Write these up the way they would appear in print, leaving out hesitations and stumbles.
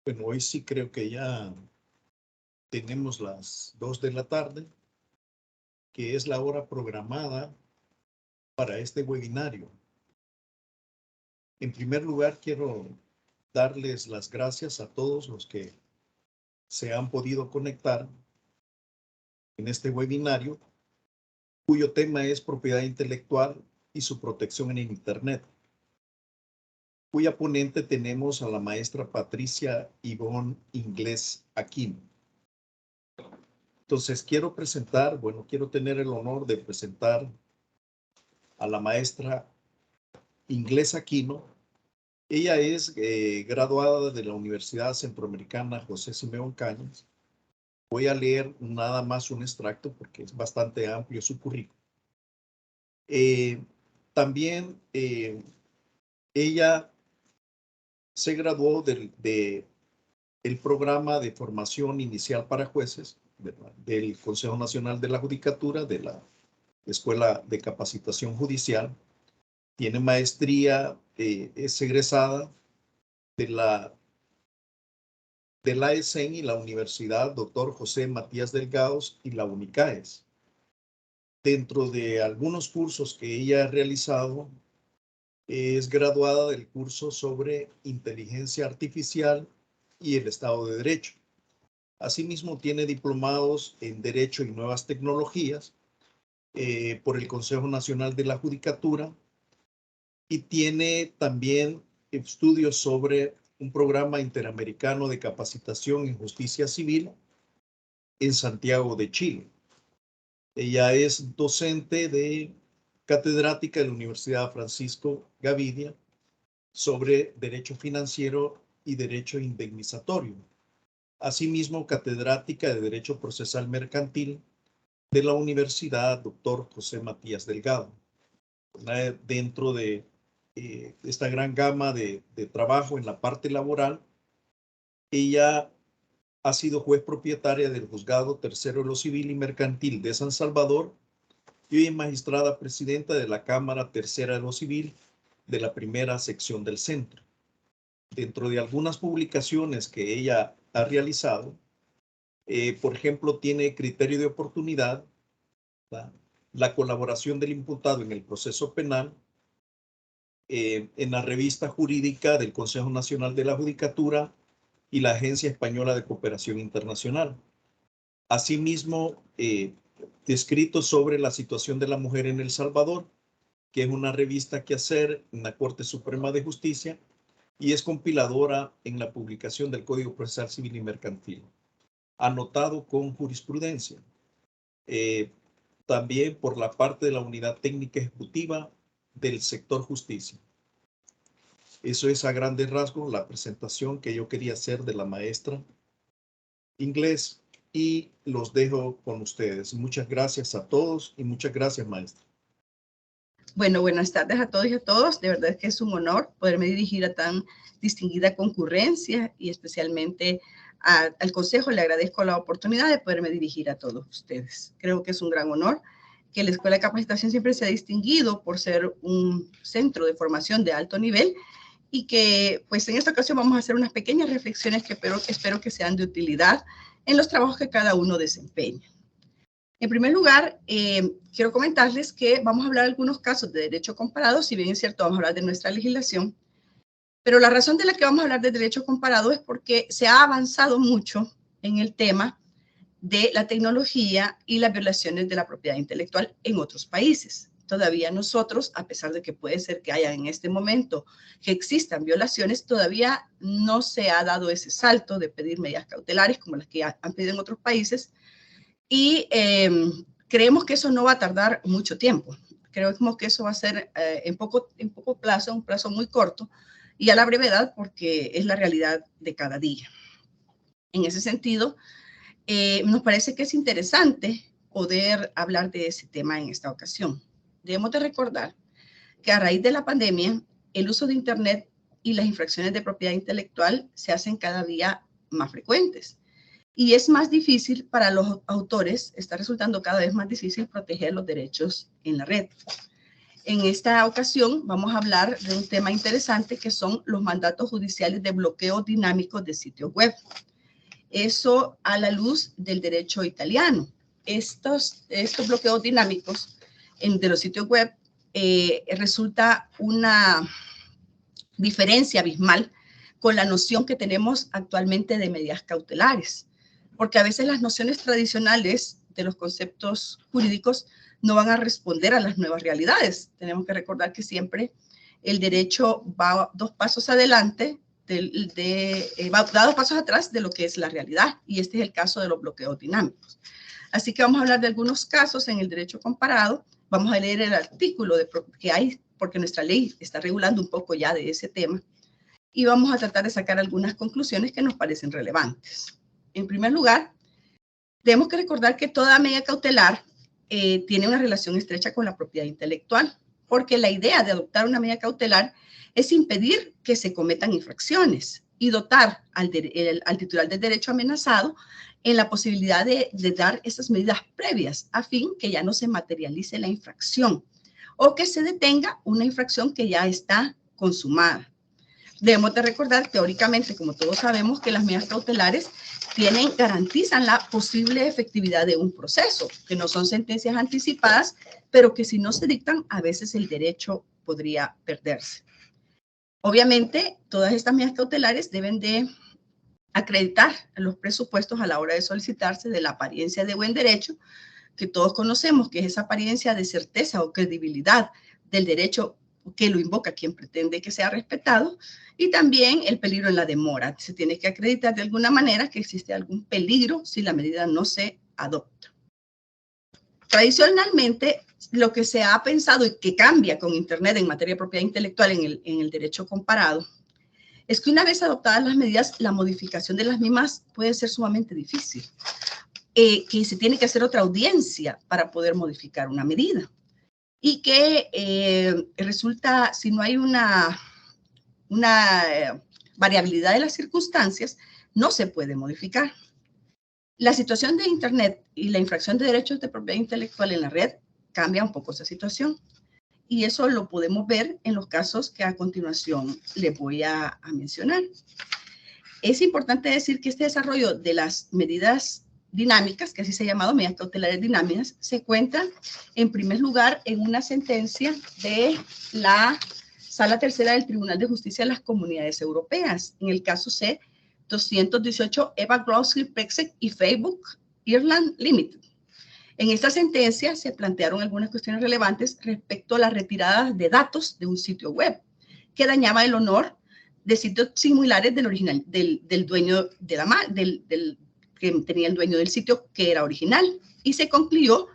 Bueno, hoy sí creo que ya tenemos las 2 de la tarde, que es la hora programada para este webinario. En primer lugar, quiero darles las gracias a todos los que se han podido conectar en este webinario, cuyo tema es propiedad intelectual y su protección en Internet, cuya ponente tenemos a la maestra Patricia Ivonne Inglés Aquino. Entonces, quiero tener el honor de presentar a la maestra Inglés Aquino. Ella es graduada de la Universidad Centroamericana José Simeón Cañas. Voy a leer nada más un extracto porque es bastante amplio su currículum. También ella se graduó del programa de formación inicial para jueces del Consejo Nacional de la Judicatura, de la Escuela de Capacitación Judicial. Tiene maestría, es egresada de la ESEN y la Universidad Dr. José Matías Delgados y la UNICAES. Dentro de algunos cursos que ella ha realizado, es graduada del curso sobre inteligencia artificial y el Estado de Derecho. Asimismo, tiene diplomados en Derecho y Nuevas Tecnologías por el Consejo Nacional de la Judicatura y tiene también estudios sobre un programa interamericano de capacitación en justicia civil en Santiago de Chile. Ella es docente catedrática de la Universidad Francisco Gavidia sobre Derecho Financiero y Derecho Indemnizatorio. Asimismo, catedrática de Derecho Procesal Mercantil de la Universidad Dr. José Matías Delgado. Dentro de esta gran gama de trabajo en la parte laboral, ella ha sido juez propietaria del Juzgado Tercero de lo Civil y Mercantil de San Salvador y hoy es magistrada presidenta de la Cámara Tercera de lo Civil de la primera sección del centro. Dentro de algunas publicaciones que ella ha realizado, por ejemplo, tiene criterio de oportunidad, la colaboración del imputado en el proceso penal, en la revista jurídica del Consejo Nacional de la Judicatura y la Agencia Española de Cooperación Internacional. Asimismo, descrito sobre la situación de la mujer en El Salvador, que es una revista quehacer en la Corte Suprema de Justicia y es compiladora en la publicación del Código Procesal Civil y Mercantil, anotado con jurisprudencia. También por la parte de la Unidad Técnica Ejecutiva del sector justicia. Eso es a grandes rasgos la presentación que yo quería hacer de la maestra Inglés y los dejo con ustedes. Muchas gracias a todos y muchas gracias, maestra. Bueno, buenas tardes a todos y a todos. De verdad que es un honor poderme dirigir a tan distinguida concurrencia y especialmente al Consejo. Le agradezco la oportunidad de poderme dirigir a todos ustedes. Creo que es un gran honor que la Escuela de Capacitación siempre se ha distinguido por ser un centro de formación de alto nivel y que pues en esta ocasión vamos a hacer unas pequeñas reflexiones que espero que sean de utilidad en los trabajos que cada uno desempeña. En primer lugar, quiero comentarles que vamos a hablar de algunos casos de derecho comparado, si bien es cierto, vamos a hablar de nuestra legislación, pero la razón de la que vamos a hablar de derecho comparado es porque se ha avanzado mucho en el tema de la tecnología y las violaciones de la propiedad intelectual en otros países. Todavía nosotros, a pesar de que puede ser que haya en este momento que existan violaciones, todavía no se ha dado ese salto de pedir medidas cautelares como las que han pedido en otros países. Y creemos que eso no va a tardar mucho tiempo. Creemos que eso va a ser en poco plazo, un plazo muy corto y a la brevedad porque es la realidad de cada día. En ese sentido, nos parece que es interesante poder hablar de ese tema en esta ocasión. Debemos de recordar que a raíz de la pandemia, el uso de Internet y las infracciones de propiedad intelectual se hacen cada día más frecuentes. Y es más difícil para los autores, está resultando cada vez más difícil proteger los derechos en la red. En esta ocasión vamos a hablar de un tema interesante que son los mandatos judiciales de bloqueo dinámico de sitios web. Eso a la luz del derecho italiano. Estos bloqueos dinámicos de los sitios web resulta una diferencia abismal con la noción que tenemos actualmente de medidas cautelares, porque a veces las nociones tradicionales de los conceptos jurídicos no van a responder a las nuevas realidades. Tenemos que recordar que siempre el derecho va 2 pasos adelante, va 2 pasos atrás de lo que es la realidad, y este es el caso de los bloqueos dinámicos. Así que vamos a hablar de algunos casos en el derecho comparado. Vamos a leer el artículo que hay, porque nuestra ley está regulando un poco ya de ese tema, y vamos a tratar de sacar algunas conclusiones que nos parecen relevantes. En primer lugar, tenemos que recordar que toda medida cautelar tiene una relación estrecha con la propiedad intelectual, porque la idea de adoptar una medida cautelar es impedir que se cometan infracciones y dotar al titular del derecho amenazado en la posibilidad de dar esas medidas previas a fin que ya no se materialice la infracción o que se detenga una infracción que ya está consumada. Debemos de recordar teóricamente, como todos sabemos, que las medidas cautelares garantizan la posible efectividad de un proceso, que no son sentencias anticipadas, pero que si no se dictan, a veces el derecho podría perderse. Obviamente, todas estas medidas cautelares deben de acreditar los presupuestos a la hora de solicitarse de la apariencia de buen derecho, que todos conocemos que es esa apariencia de certeza o credibilidad del derecho que lo invoca quien pretende que sea respetado, y también el peligro en la demora. Se tiene que acreditar de alguna manera que existe algún peligro si la medida no se adopta. Tradicionalmente, lo que se ha pensado y que cambia con Internet en materia de propiedad intelectual en el derecho comparado es que una vez adoptadas las medidas, la modificación de las mismas puede ser sumamente difícil, que se tiene que hacer otra audiencia para poder modificar una medida, y que resulta, si no hay una variabilidad de las circunstancias, no se puede modificar. La situación de Internet y la infracción de derechos de propiedad intelectual en la red cambia un poco esa situación. Y eso lo podemos ver en los casos que a continuación les voy a mencionar. Es importante decir que este desarrollo de las medidas dinámicas, que así se ha llamado, medidas cautelares dinámicas, se cuenta en primer lugar en una sentencia de la Sala Tercera del Tribunal de Justicia de las Comunidades Europeas, en el caso C-218 Eva Grossi Pexek y Facebook Ireland Limited. En esta sentencia se plantearon algunas cuestiones relevantes respecto a la retirada de datos de un sitio web que dañaba el honor de sitios similares del original, del dueño de que tenía el dueño del sitio que era original, y se concluyó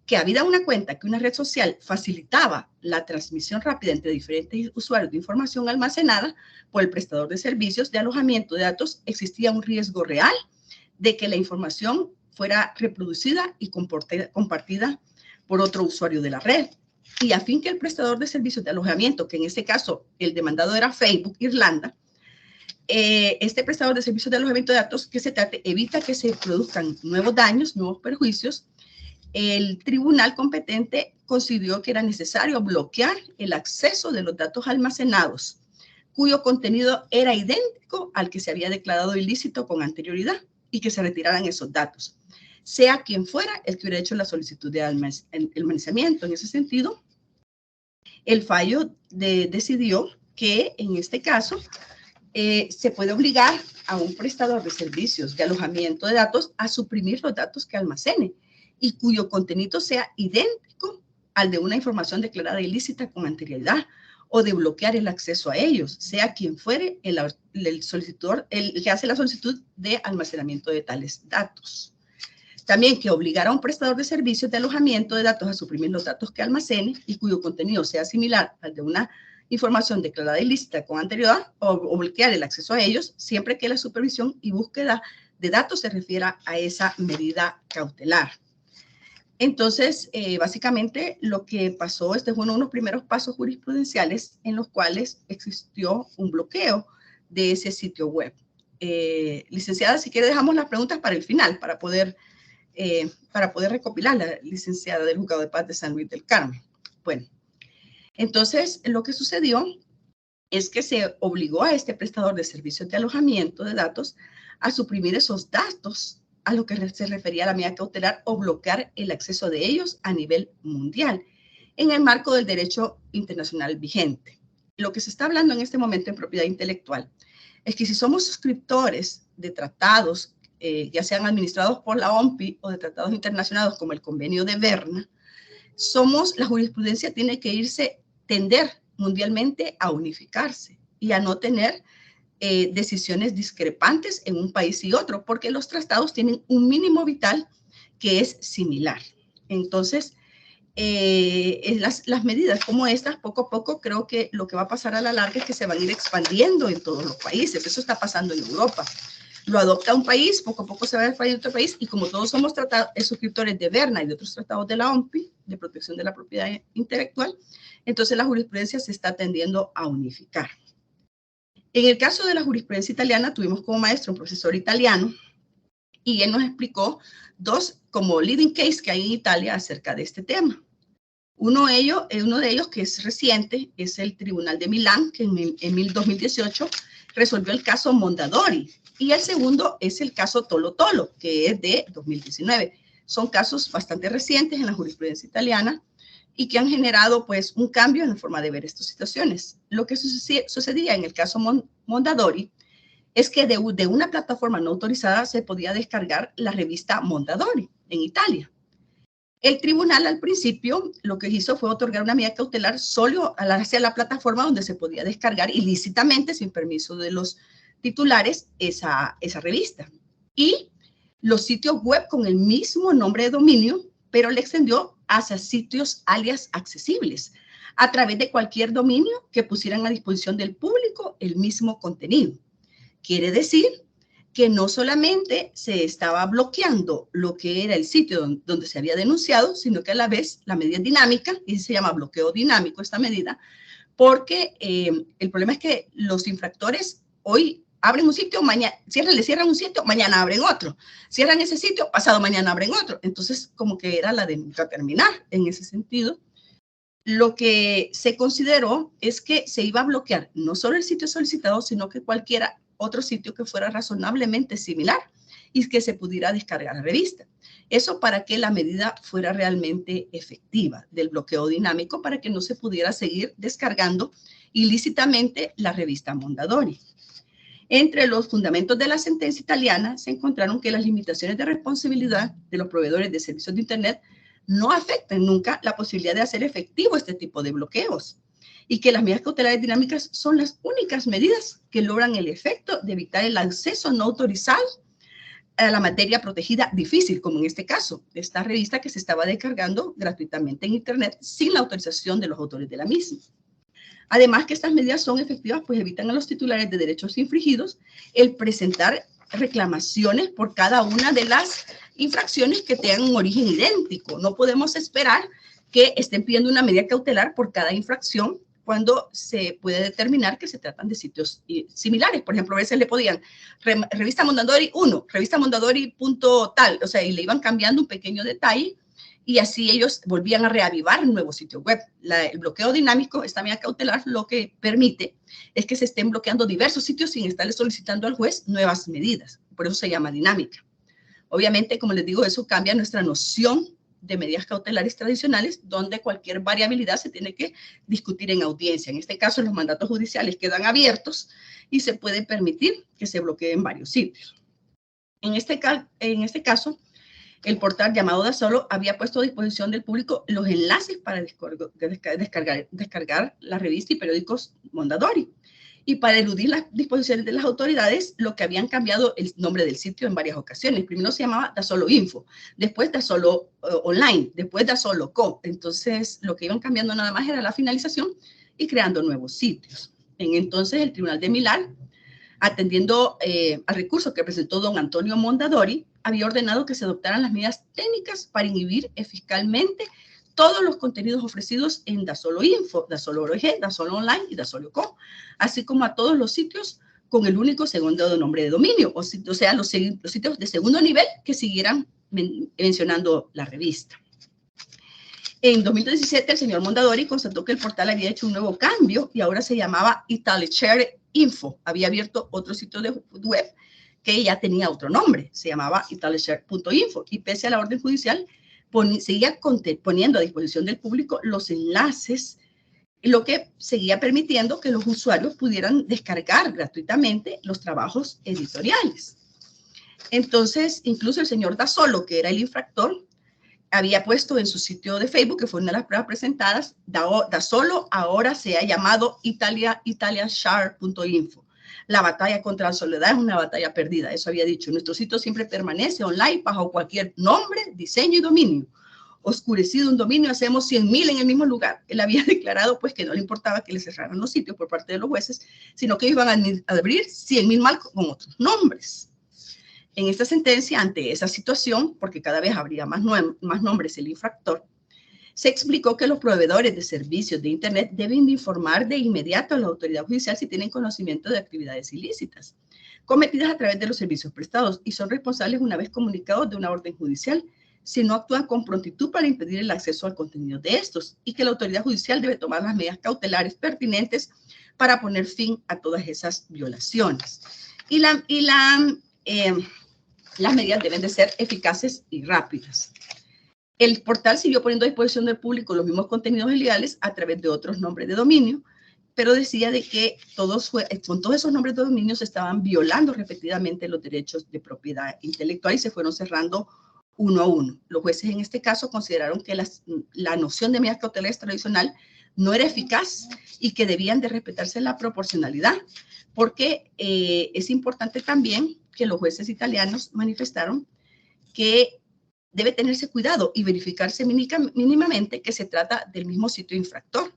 que habida una cuenta que una red social facilitaba la transmisión rápida entre diferentes usuarios de información almacenada por el prestador de servicios de alojamiento de datos, existía un riesgo real de que la información fuera reproducida y compartida por otro usuario de la red. Y a fin que el prestador de servicios de alojamiento, que en este caso el demandado era Facebook Irlanda, este prestador de servicios de alojamiento de datos que se trate evita que se produzcan nuevos daños, nuevos perjuicios, el tribunal competente consideró que era necesario bloquear el acceso de los datos almacenados, cuyo contenido era idéntico al que se había declarado ilícito con anterioridad, y que se retiraran esos datos, sea quien fuera el que hubiera hecho la solicitud de almacenamiento. En ese sentido, el fallo decidió que en este caso se puede obligar a un prestador de servicios de alojamiento de datos a suprimir los datos que almacene y cuyo contenido sea idéntico al de una información declarada ilícita con anterioridad, o de bloquear el acceso a ellos, sea quien fuere el solicitor, el que hace la solicitud de almacenamiento de tales datos. También que obligar a un prestador de servicios de alojamiento de datos a suprimir los datos que almacene y cuyo contenido sea similar al de una información declarada ilícita con anterioridad, o bloquear el acceso a ellos, siempre que la supervisión y búsqueda de datos se refiera a esa medida cautelar. Entonces, básicamente lo que pasó, este fue uno de los primeros pasos jurisprudenciales en los cuales existió un bloqueo de ese sitio web. Licenciada, si quiere dejamos las preguntas para el final, para poder recopilar, la licenciada del Juzgado de Paz de San Luis del Carmen. Bueno, Entonces, lo que sucedió es que se obligó a este prestador de servicios de alojamiento de datos a suprimir esos datos a lo que se refería a la medida cautelar o bloquear el acceso de ellos a nivel mundial en el marco del derecho internacional vigente. Lo que se está hablando en este momento en propiedad intelectual es que si somos suscriptores de tratados, ya sean administrados por la OMPI o de tratados internacionales como el convenio de Berna, la jurisprudencia tiene que tender mundialmente a unificarse y a no tener decisiones discrepantes en un país y otro, porque los tratados tienen un mínimo vital que es similar. Entonces, las medidas como estas, poco a poco, creo que lo que va a pasar a la larga es que se van a ir expandiendo en todos los países. Eso está pasando en Europa. Lo adopta un país, poco a poco se va a expandir otro país, y como todos somos suscriptores de Berna y de otros tratados de la OMPI, de protección de la propiedad intelectual, entonces la jurisprudencia se está tendiendo a unificar. En el caso de la jurisprudencia italiana, tuvimos como maestro un profesor italiano, y él nos explicó dos como leading case que hay en Italia acerca de este tema. Uno de ellos, que es reciente, es el Tribunal de Milán, que en 2018 resolvió el caso Mondadori. Y el segundo es el caso Tolo Tolo, que es de 2019. Son casos bastante recientes en la jurisprudencia italiana y que han generado pues un cambio en la forma de ver estas situaciones. Lo que sucedía en el caso Mondadori es que de una plataforma no autorizada se podía descargar la revista Mondadori en Italia. El tribunal al principio lo que hizo fue otorgar una medida cautelar solo hacia la plataforma donde se podía descargar ilícitamente, sin permiso de los titulares, esa revista. Y los sitios web con el mismo nombre de dominio, pero le extendió hacia sitios alias accesibles, a través de cualquier dominio que pusieran a disposición del público el mismo contenido. Quiere decir que no solamente se estaba bloqueando lo que era el sitio donde se había denunciado, sino que a la vez la medida es dinámica, y se llama bloqueo dinámico esta medida, porque el problema es que los infractores hoy abren un sitio, mañana le cierran un sitio, mañana abren otro, cierran ese sitio, pasado mañana abren otro. Entonces, como que era la de nunca terminar en ese sentido. Lo que se consideró es que se iba a bloquear no solo el sitio solicitado, sino que cualquiera otro sitio que fuera razonablemente similar y que se pudiera descargar la revista. Eso para que la medida fuera realmente efectiva del bloqueo dinámico, para que no se pudiera seguir descargando ilícitamente la revista Mondadori. Entre los fundamentos de la sentencia italiana se encontraron que las limitaciones de responsabilidad de los proveedores de servicios de Internet no afectan nunca la posibilidad de hacer efectivo este tipo de bloqueos, y que las medidas cautelares dinámicas son las únicas medidas que logran el efecto de evitar el acceso no autorizado a la materia protegida difícil, como en este caso, esta revista que se estaba descargando gratuitamente en Internet sin la autorización de los autores de la misma. Además que estas medidas son efectivas, pues evitan a los titulares de derechos infringidos el presentar reclamaciones por cada una de las infracciones que tengan un origen idéntico. No podemos esperar que estén pidiendo una medida cautelar por cada infracción cuando se puede determinar que se tratan de sitios similares. Por ejemplo, a veces le podían revista Mondadori 1, revista Mondadori punto tal, o sea, y le iban cambiando un pequeño detalle, y así ellos volvían a reavivar un nuevo sitio web. El bloqueo dinámico, esta medida cautelar, lo que permite es que se estén bloqueando diversos sitios sin estarle solicitando al juez nuevas medidas. Por eso se llama dinámica. Obviamente, como les digo, eso cambia nuestra noción de medidas cautelares tradicionales, donde cualquier variabilidad se tiene que discutir en audiencia. En este caso, los mandatos judiciales quedan abiertos y se puede permitir que se bloqueen varios sitios. En este caso, el portal llamado Dasolo había puesto a disposición del público los enlaces para descargar la revista y periódicos Mondadori. Y para eludir las disposiciones de las autoridades, lo que habían cambiado el nombre del sitio en varias ocasiones. Primero se llamaba Dasolo Info, después Dasolo Online, después Dasolo Co. Entonces, lo que iban cambiando nada más era la finalización y creando nuevos sitios. Entonces, el Tribunal de Milán, atendiendo al recurso que presentó don Antonio Mondadori, había ordenado que se adoptaran las medidas técnicas para inhibir fiscalmente todos los contenidos ofrecidos en Dasolo Info, Dasolo ORG, Dasolo Online y Dasolo Co, así como a todos los sitios con el único segundo nombre de dominio, o sea, los sitios de segundo nivel que siguieran mencionando la revista. En 2017, el señor Mondadori constató que el portal había hecho un nuevo cambio y ahora se llamaba ItaliShare Info. Había abierto otro sitio de web que ya tenía otro nombre, se llamaba italishare.info, y pese a la orden judicial, seguía poniendo a disposición del público los enlaces, lo que seguía permitiendo que los usuarios pudieran descargar gratuitamente los trabajos editoriales. Entonces, incluso el señor Dasolo, que era el infractor, había puesto en su sitio de Facebook, que fue una de las pruebas presentadas, Dasolo ahora se ha llamado italiashare.info. La batalla contra la soledad es una batalla perdida, eso había dicho. Nuestro sitio siempre permanece online bajo cualquier nombre, diseño y dominio. Oscurecido un dominio, hacemos 100,000 en el mismo lugar. Él había declarado pues que no le importaba que le cerraran los sitios por parte de los jueces, sino que iban a abrir 100,000 más con otros nombres. En esta sentencia, ante esa situación, porque cada vez habría más nombres el infractor, se explicó que los proveedores de servicios de Internet deben de informar de inmediato a la autoridad judicial si tienen conocimiento de actividades ilícitas cometidas a través de los servicios prestados y son responsables una vez comunicados de una orden judicial si no actúan con prontitud para impedir el acceso al contenido de estos, y que la autoridad judicial debe tomar las medidas cautelares pertinentes para poner fin a todas esas violaciones. Las medidas deben de ser eficaces y rápidas. El portal siguió poniendo a disposición del público los mismos contenidos ilegales a través de otros nombres de dominio, pero decía de que con todos esos nombres de dominio se estaban violando repetidamente los derechos de propiedad intelectual y se fueron cerrando uno a uno. Los jueces en este caso consideraron que la noción de medidas cautelares tradicional no era eficaz y que debían de respetarse la proporcionalidad, porque es importante también que los jueces italianos manifestaron que debe tenerse cuidado y verificarse mínimamente que se trata del mismo sitio infractor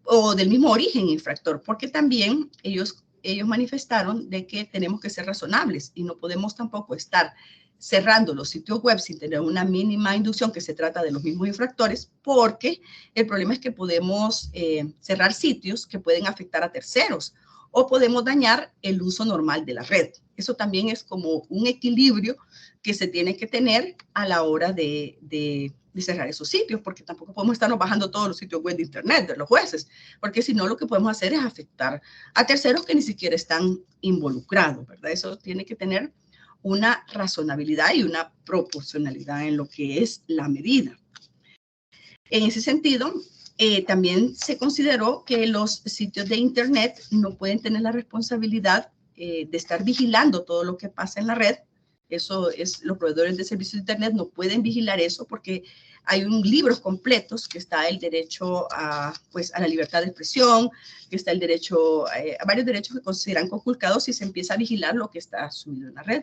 o del mismo origen infractor, porque también ellos manifestaron de que tenemos que ser razonables y no podemos tampoco estar cerrando los sitios web sin tener una mínima inducción que se trata de los mismos infractores, porque el problema es que podemos cerrar sitios que pueden afectar a terceros o podemos dañar el uso normal de la red. Eso también es como un equilibrio que se tiene que tener a la hora de cerrar esos sitios, porque tampoco podemos estarnos bajando todos los sitios web de Internet de los jueces, porque si no lo que podemos hacer es afectar a terceros que ni siquiera están involucrados, ¿verdad? Eso tiene que tener una razonabilidad y una proporcionalidad en lo que es la medida. En ese sentido, también se consideró que los sitios de Internet no pueden tener la responsabilidad de estar vigilando todo lo que pasa en la red. Eso es, los proveedores de servicios de Internet no pueden vigilar eso porque hay libros completos que está el derecho a la libertad de expresión, que está el derecho a varios derechos que consideran conculcados si se empieza a vigilar lo que está subido en la red.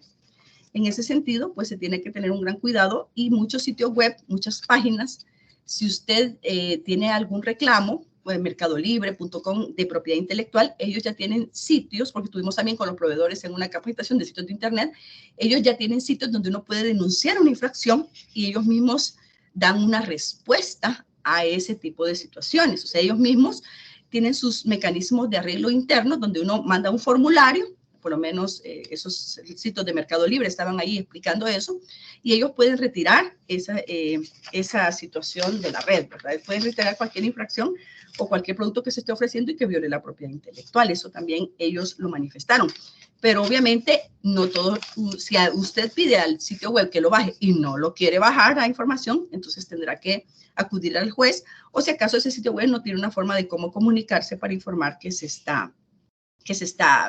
En ese sentido, pues se tiene que tener un gran cuidado y muchos sitios web, muchas páginas, si usted tiene algún reclamo, pues mercadolibre.com de propiedad intelectual, ellos ya tienen sitios, porque estuvimos también con los proveedores en una capacitación de sitios de Internet, ellos ya tienen sitios donde uno puede denunciar una infracción y ellos mismos dan una respuesta a ese tipo de situaciones. O sea, ellos mismos tienen sus mecanismos de arreglo interno donde uno manda un formulario, por lo menos esos sitios de Mercado Libre estaban ahí explicando eso, y ellos pueden retirar esa situación de la red, ¿verdad? Pueden retirar cualquier infracción o cualquier producto que se esté ofreciendo y que viole la propiedad intelectual. Eso también ellos lo manifestaron. Pero obviamente no todo, si usted pide al sitio web que lo baje y no lo quiere bajar la información, entonces tendrá que acudir al juez, o si acaso ese sitio web no tiene una forma de cómo comunicarse para informar que se está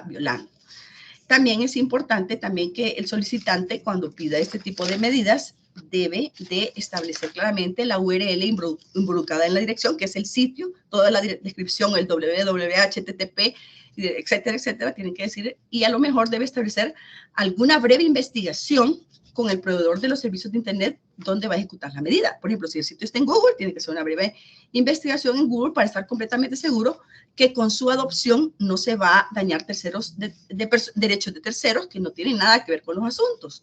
violando. También es importante también que el solicitante, cuando pida este tipo de medidas, debe de establecer claramente la URL involucrada en la dirección, que es el sitio, toda la descripción, el www, http, etcétera, etcétera, tienen que decir, y a lo mejor debe establecer alguna breve investigación con el proveedor de los servicios de Internet donde va a ejecutar la medida. Por ejemplo, si el sitio está en Google, tiene que ser una breve investigación en Google para estar completamente seguro que con su adopción no se va a dañar derechos de terceros que no tienen nada que ver con los asuntos.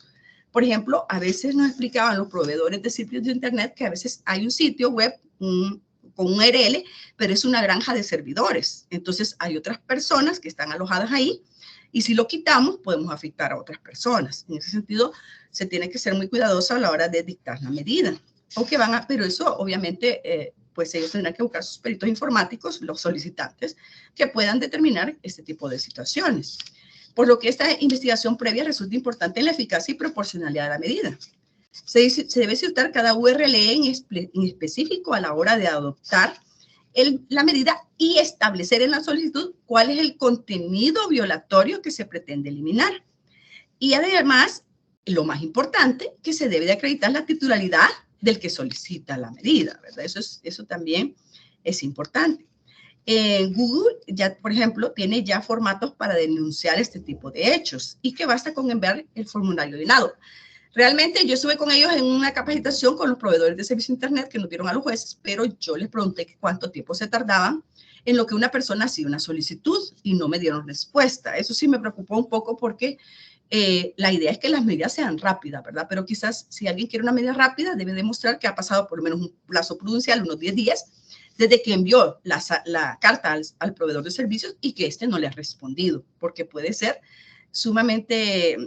Por ejemplo, a veces nos explicaban los proveedores de sitios de Internet que a veces hay un sitio web con un URL, pero es una granja de servidores. Entonces, hay otras personas que están alojadas ahí y si lo quitamos, podemos afectar a otras personas. En ese sentido, se tiene que ser muy cuidadoso a la hora de dictar la medida. o que van a, pero eso obviamente, pues ellos tendrán que buscar sus peritos informáticos, los solicitantes, que puedan determinar este tipo de situaciones. Por lo que esta investigación previa resulta importante en la eficacia y proporcionalidad de la medida. Se debe citar cada URL en específico a la hora de adoptar la medida y establecer en la solicitud cuál es el contenido violatorio que se pretende eliminar. Y además, lo más importante, que se debe de acreditar la titularidad del que solicita la medida, ¿verdad? Eso también es importante. Google, ya, por ejemplo, tiene ya formatos para denunciar este tipo de hechos y que basta con enviar el formulario de llenado. Realmente yo estuve con ellos en una capacitación con los proveedores de servicio de Internet que nos dieron a los jueces, pero yo les pregunté cuánto tiempo se tardaban en lo que una persona hacía una solicitud y no me dieron respuesta. Eso sí me preocupó un poco porque la idea es que las medidas sean rápidas, ¿verdad? Pero quizás si alguien quiere una medida rápida, debe demostrar que ha pasado por lo menos un plazo prudencial, unos 10 días, desde que envió la carta al proveedor de servicios y que éste no le ha respondido, porque puede ser sumamente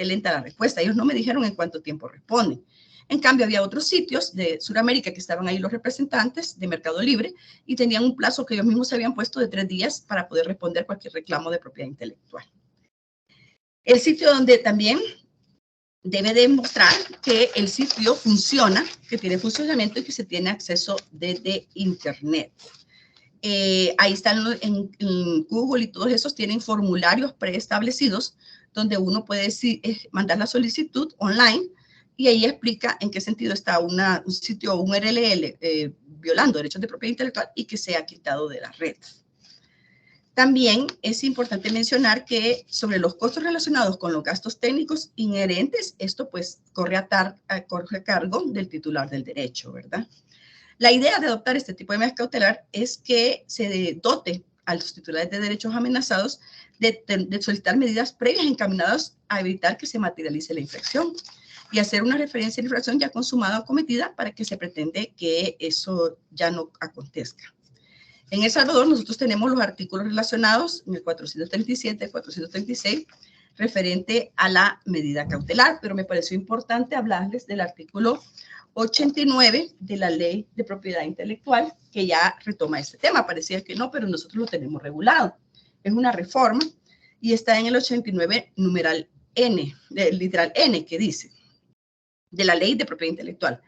lenta la respuesta. Ellos no me dijeron en cuánto tiempo responden. En cambio, había otros sitios de Sudamérica que estaban ahí los representantes de Mercado Libre y tenían un plazo que ellos mismos se habían puesto de 3 días para poder responder cualquier reclamo de propiedad intelectual. El sitio donde también debe demostrar que el sitio funciona, que tiene funcionamiento y que se tiene acceso desde Internet. Ahí están en Google y todos esos tienen formularios preestablecidos donde uno puede mandar la solicitud online y ahí explica en qué sentido está un sitio o un URL violando derechos de propiedad intelectual y que sea quitado de la red. También es importante mencionar que sobre los costos relacionados con los gastos técnicos inherentes, esto pues corre a cargo del titular del derecho, ¿verdad? La idea de adoptar este tipo de medida cautelar es que se dote a los titulares de derechos amenazados de solicitar medidas previas encaminadas a evitar que se materialice la infracción y hacer una referencia a la infracción ya consumada o cometida para que se pretende que eso ya no acontezca. En El Salvador nosotros tenemos los artículos relacionados en el 437, 436, referente a la medida cautelar, pero me pareció importante hablarles del artículo 89 de la Ley de Propiedad Intelectual, que ya retoma este tema. Parecía que no, pero nosotros lo tenemos regulado. Es una reforma y está en el 89, numeral N, literal N, que dice, de la Ley de Propiedad Intelectual.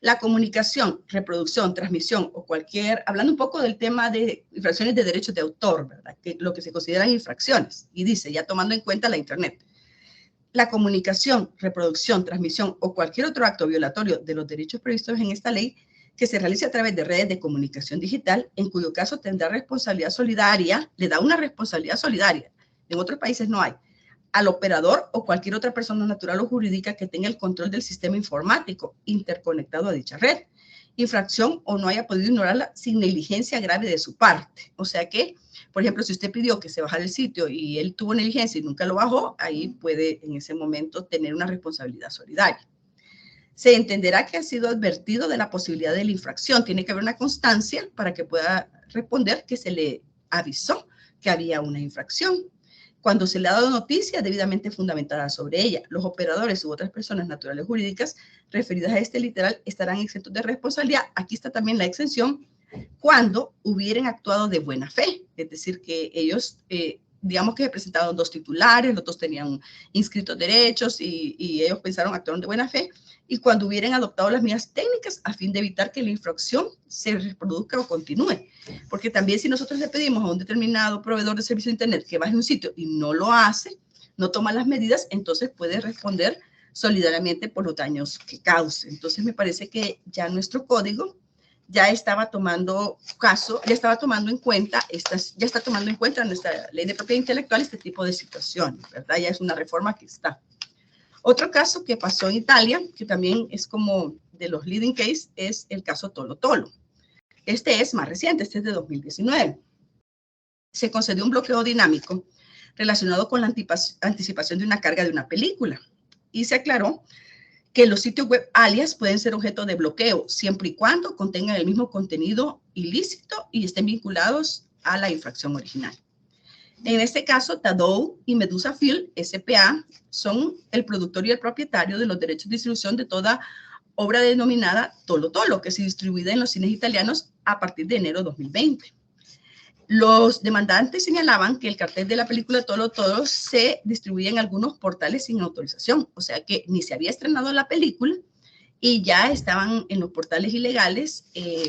La comunicación, reproducción, transmisión o hablando un poco del tema de infracciones de derechos de autor, ¿verdad? Que lo que se consideran infracciones, y dice, ya tomando en cuenta la Internet, la comunicación, reproducción, transmisión o cualquier otro acto violatorio de los derechos previstos en esta ley que se realice a través de redes de comunicación digital, en cuyo caso tendrá responsabilidad solidaria, le da una responsabilidad solidaria, en otros países no hay, al operador o cualquier otra persona natural o jurídica que tenga el control del sistema informático interconectado a dicha red, infracción o no haya podido ignorarla sin negligencia grave de su parte. O sea que, por ejemplo, si usted pidió que se bajara el sitio y él tuvo negligencia y nunca lo bajó, ahí puede en ese momento tener una responsabilidad solidaria. Se entenderá que ha sido advertido de la posibilidad de la infracción. Tiene que haber una constancia para que pueda responder que se le avisó que había una infracción. Cuando se le ha dado noticia debidamente fundamentada sobre ella, los operadores u otras personas naturales jurídicas referidas a este literal estarán exentos de responsabilidad. Aquí está también la exención cuando hubieran actuado de buena fe, es decir, que ellos, digamos que presentaron 2 titulares, los 2 tenían inscritos derechos y ellos actuaron de buena fe, y cuando hubieran adoptado las medidas técnicas a fin de evitar que la infracción se reproduzca o continúe. Porque también si nosotros le pedimos a un determinado proveedor de servicio de Internet que baje un sitio y no lo hace, no toma las medidas, entonces puede responder solidariamente por los daños que cause. Entonces me parece que ya nuestro código ya estaba tomando en cuenta nuestra ley de propiedad intelectual este tipo de situaciones, ¿verdad? Ya es una reforma que está. Otro caso que pasó en Italia, que también es como de los leading case, es el caso Tolo Tolo. Este es más reciente, este es de 2019. Se concedió un bloqueo dinámico relacionado con la anticipación de una carga de una película y se aclaró que los sitios web alias pueden ser objeto de bloqueo siempre y cuando contengan el mismo contenido ilícito y estén vinculados a la infracción original. En este caso, Tadou y Medusa Film, S.p.A., son el productor y el propietario de los derechos de distribución de toda obra denominada Tolo Tolo, que se distribuye en los cines italianos a partir de enero de 2020. Los demandantes señalaban que el cartel de la película Tolo Tolo se distribuía en algunos portales sin autorización, o sea que ni se había estrenado la película y ya estaban en los portales ilegales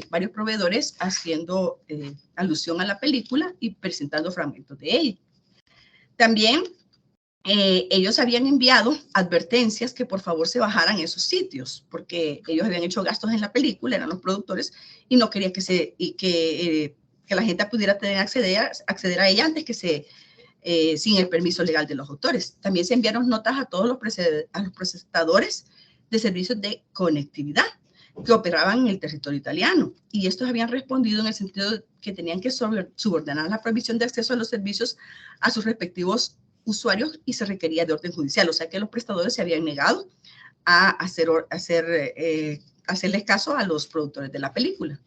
varios proveedores haciendo alusión a la película y presentando fragmentos de ella. También ellos habían enviado advertencias que por favor se bajaran esos sitios, porque ellos habían hecho gastos en la película, eran los productores, y no querían que la gente pudiera acceder a ella antes que sin el permiso legal de los autores. También se enviaron notas a todos los prestadores de servicios de conectividad que operaban en el territorio italiano, y estos habían respondido en el sentido de que tenían que subordinar la prohibición de acceso a los servicios a sus respectivos usuarios y se requería de orden judicial, o sea que los prestadores se habían negado a hacerles caso a los productores de la película.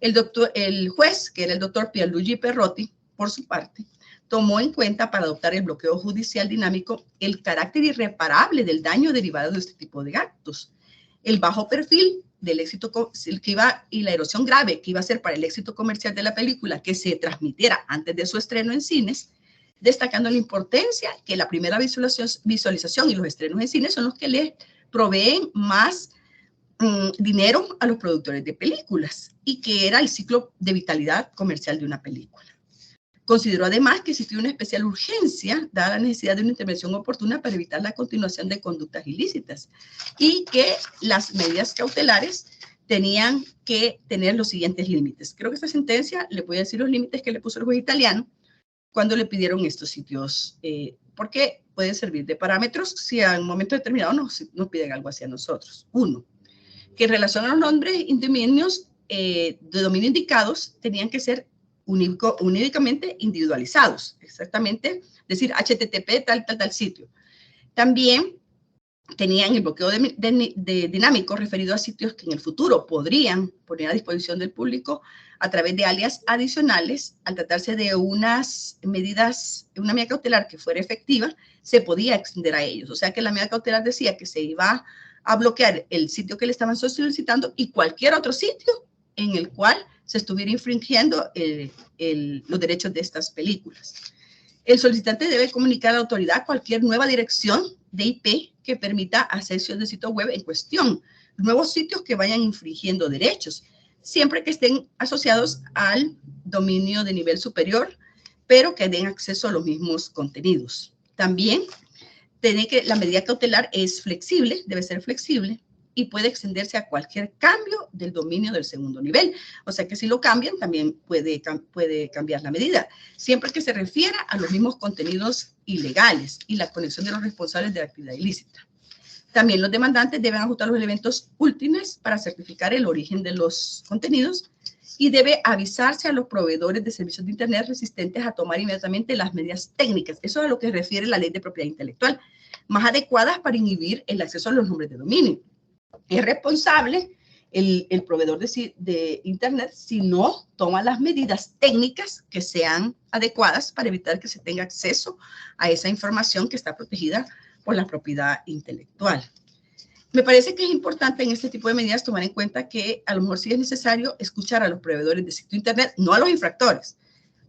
El juez, que era el doctor Pierluigi Perrotti, por su parte, tomó en cuenta para adoptar el bloqueo judicial dinámico el carácter irreparable del daño derivado de este tipo de actos, el bajo perfil del éxito que iba y la erosión grave que iba a ser para el éxito comercial de la película que se transmitiera antes de su estreno en cines, destacando la importancia que la primera visualización y los estrenos en cines son los que le proveen más dinero a los productores de películas y que era el ciclo de vitalidad comercial de una película. Consideró además que existía una especial urgencia, dada la necesidad de una intervención oportuna para evitar la continuación de conductas ilícitas y que las medidas cautelares tenían que tener los siguientes límites. Creo que esta sentencia, le voy a decir los límites que le puso el juez italiano cuando le pidieron estos sitios, porque pueden servir de parámetros si a un momento determinado nos piden algo hacia nosotros. 1, que en relación a los nombres y dominios de dominio indicados tenían que ser únicamente individualizados, exactamente, decir HTTP tal sitio. También tenían el bloqueo de dinámico referido a sitios que en el futuro podrían poner a disposición del público a través de alias adicionales. Al tratarse de una medida cautelar que fuera efectiva, se podía extender a ellos. O sea que la medida cautelar decía que se iba a bloquear el sitio que le estaban solicitando y cualquier otro sitio en el cual se estuviera infringiendo los derechos de estas películas. El solicitante debe comunicar a la autoridad cualquier nueva dirección de IP que permita acceso del sitio web en cuestión, nuevos sitios que vayan infringiendo derechos, siempre que estén asociados al dominio de nivel superior, pero que den acceso a los mismos contenidos. También la medida cautelar es flexible, debe ser flexible, y puede extenderse a cualquier cambio del dominio del segundo nivel. O sea que si lo cambian, también puede cambiar la medida, siempre que se refiera a los mismos contenidos ilegales y la conexión de los responsables de la actividad ilícita. También los demandantes deben ajustar los elementos útiles para certificar el origen de los contenidos y debe avisarse a los proveedores de servicios de Internet resistentes a tomar inmediatamente las medidas técnicas. Eso es a lo que refiere la ley de propiedad intelectual, más adecuadas para inhibir el acceso a los nombres de dominio. Es responsable el proveedor de Internet si no toma las medidas técnicas que sean adecuadas para evitar que se tenga acceso a esa información que está protegida por la propiedad intelectual. Me parece que es importante en este tipo de medidas tomar en cuenta que a lo mejor sí es necesario escuchar a los proveedores de sitio Internet, no a los infractores,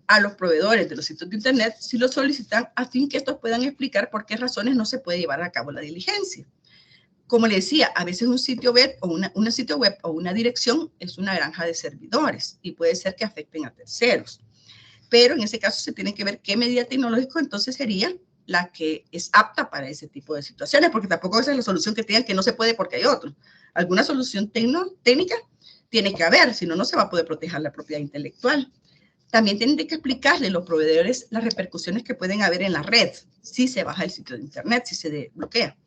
a los proveedores de los sitios de Internet si lo solicitan a fin que estos puedan explicar por qué razones no se puede llevar a cabo la diligencia. Como le decía, a veces un sitio web o una dirección es una granja de servidores y puede ser que afecten a terceros. Pero en ese caso se tiene que ver qué medida tecnológica entonces sería la que es apta para ese tipo de situaciones, porque tampoco esa es la solución que tengan que no se puede porque hay otro. Alguna solución técnica tiene que haber, si no, no se va a poder proteger la propiedad intelectual. También tienen que explicarle a los proveedores las repercusiones que pueden haber en la red si se baja el sitio de Internet, si se bloquea.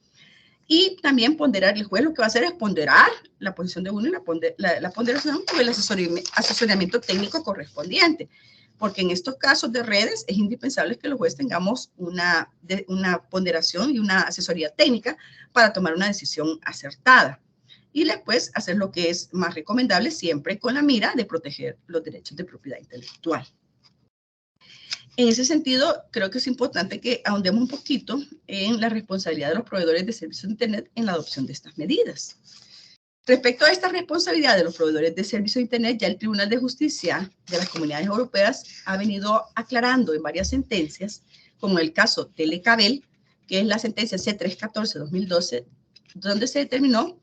Y también ponderar, el juez lo que va a hacer es ponderar la posición de uno y la ponderación con el asesoramiento técnico correspondiente, porque en estos casos de redes es indispensable que los jueces tengamos una ponderación y una asesoría técnica para tomar una decisión acertada. Y después hacer lo que es más recomendable siempre con la mira de proteger los derechos de propiedad intelectual. En ese sentido, creo que es importante que ahondemos un poquito en la responsabilidad de los proveedores de servicios de Internet en la adopción de estas medidas. Respecto a esta responsabilidad de los proveedores de servicios de Internet, ya el Tribunal de Justicia de las Comunidades Europeas ha venido aclarando en varias sentencias, como el caso Telecabel, que es la sentencia C314-2012, donde se determinó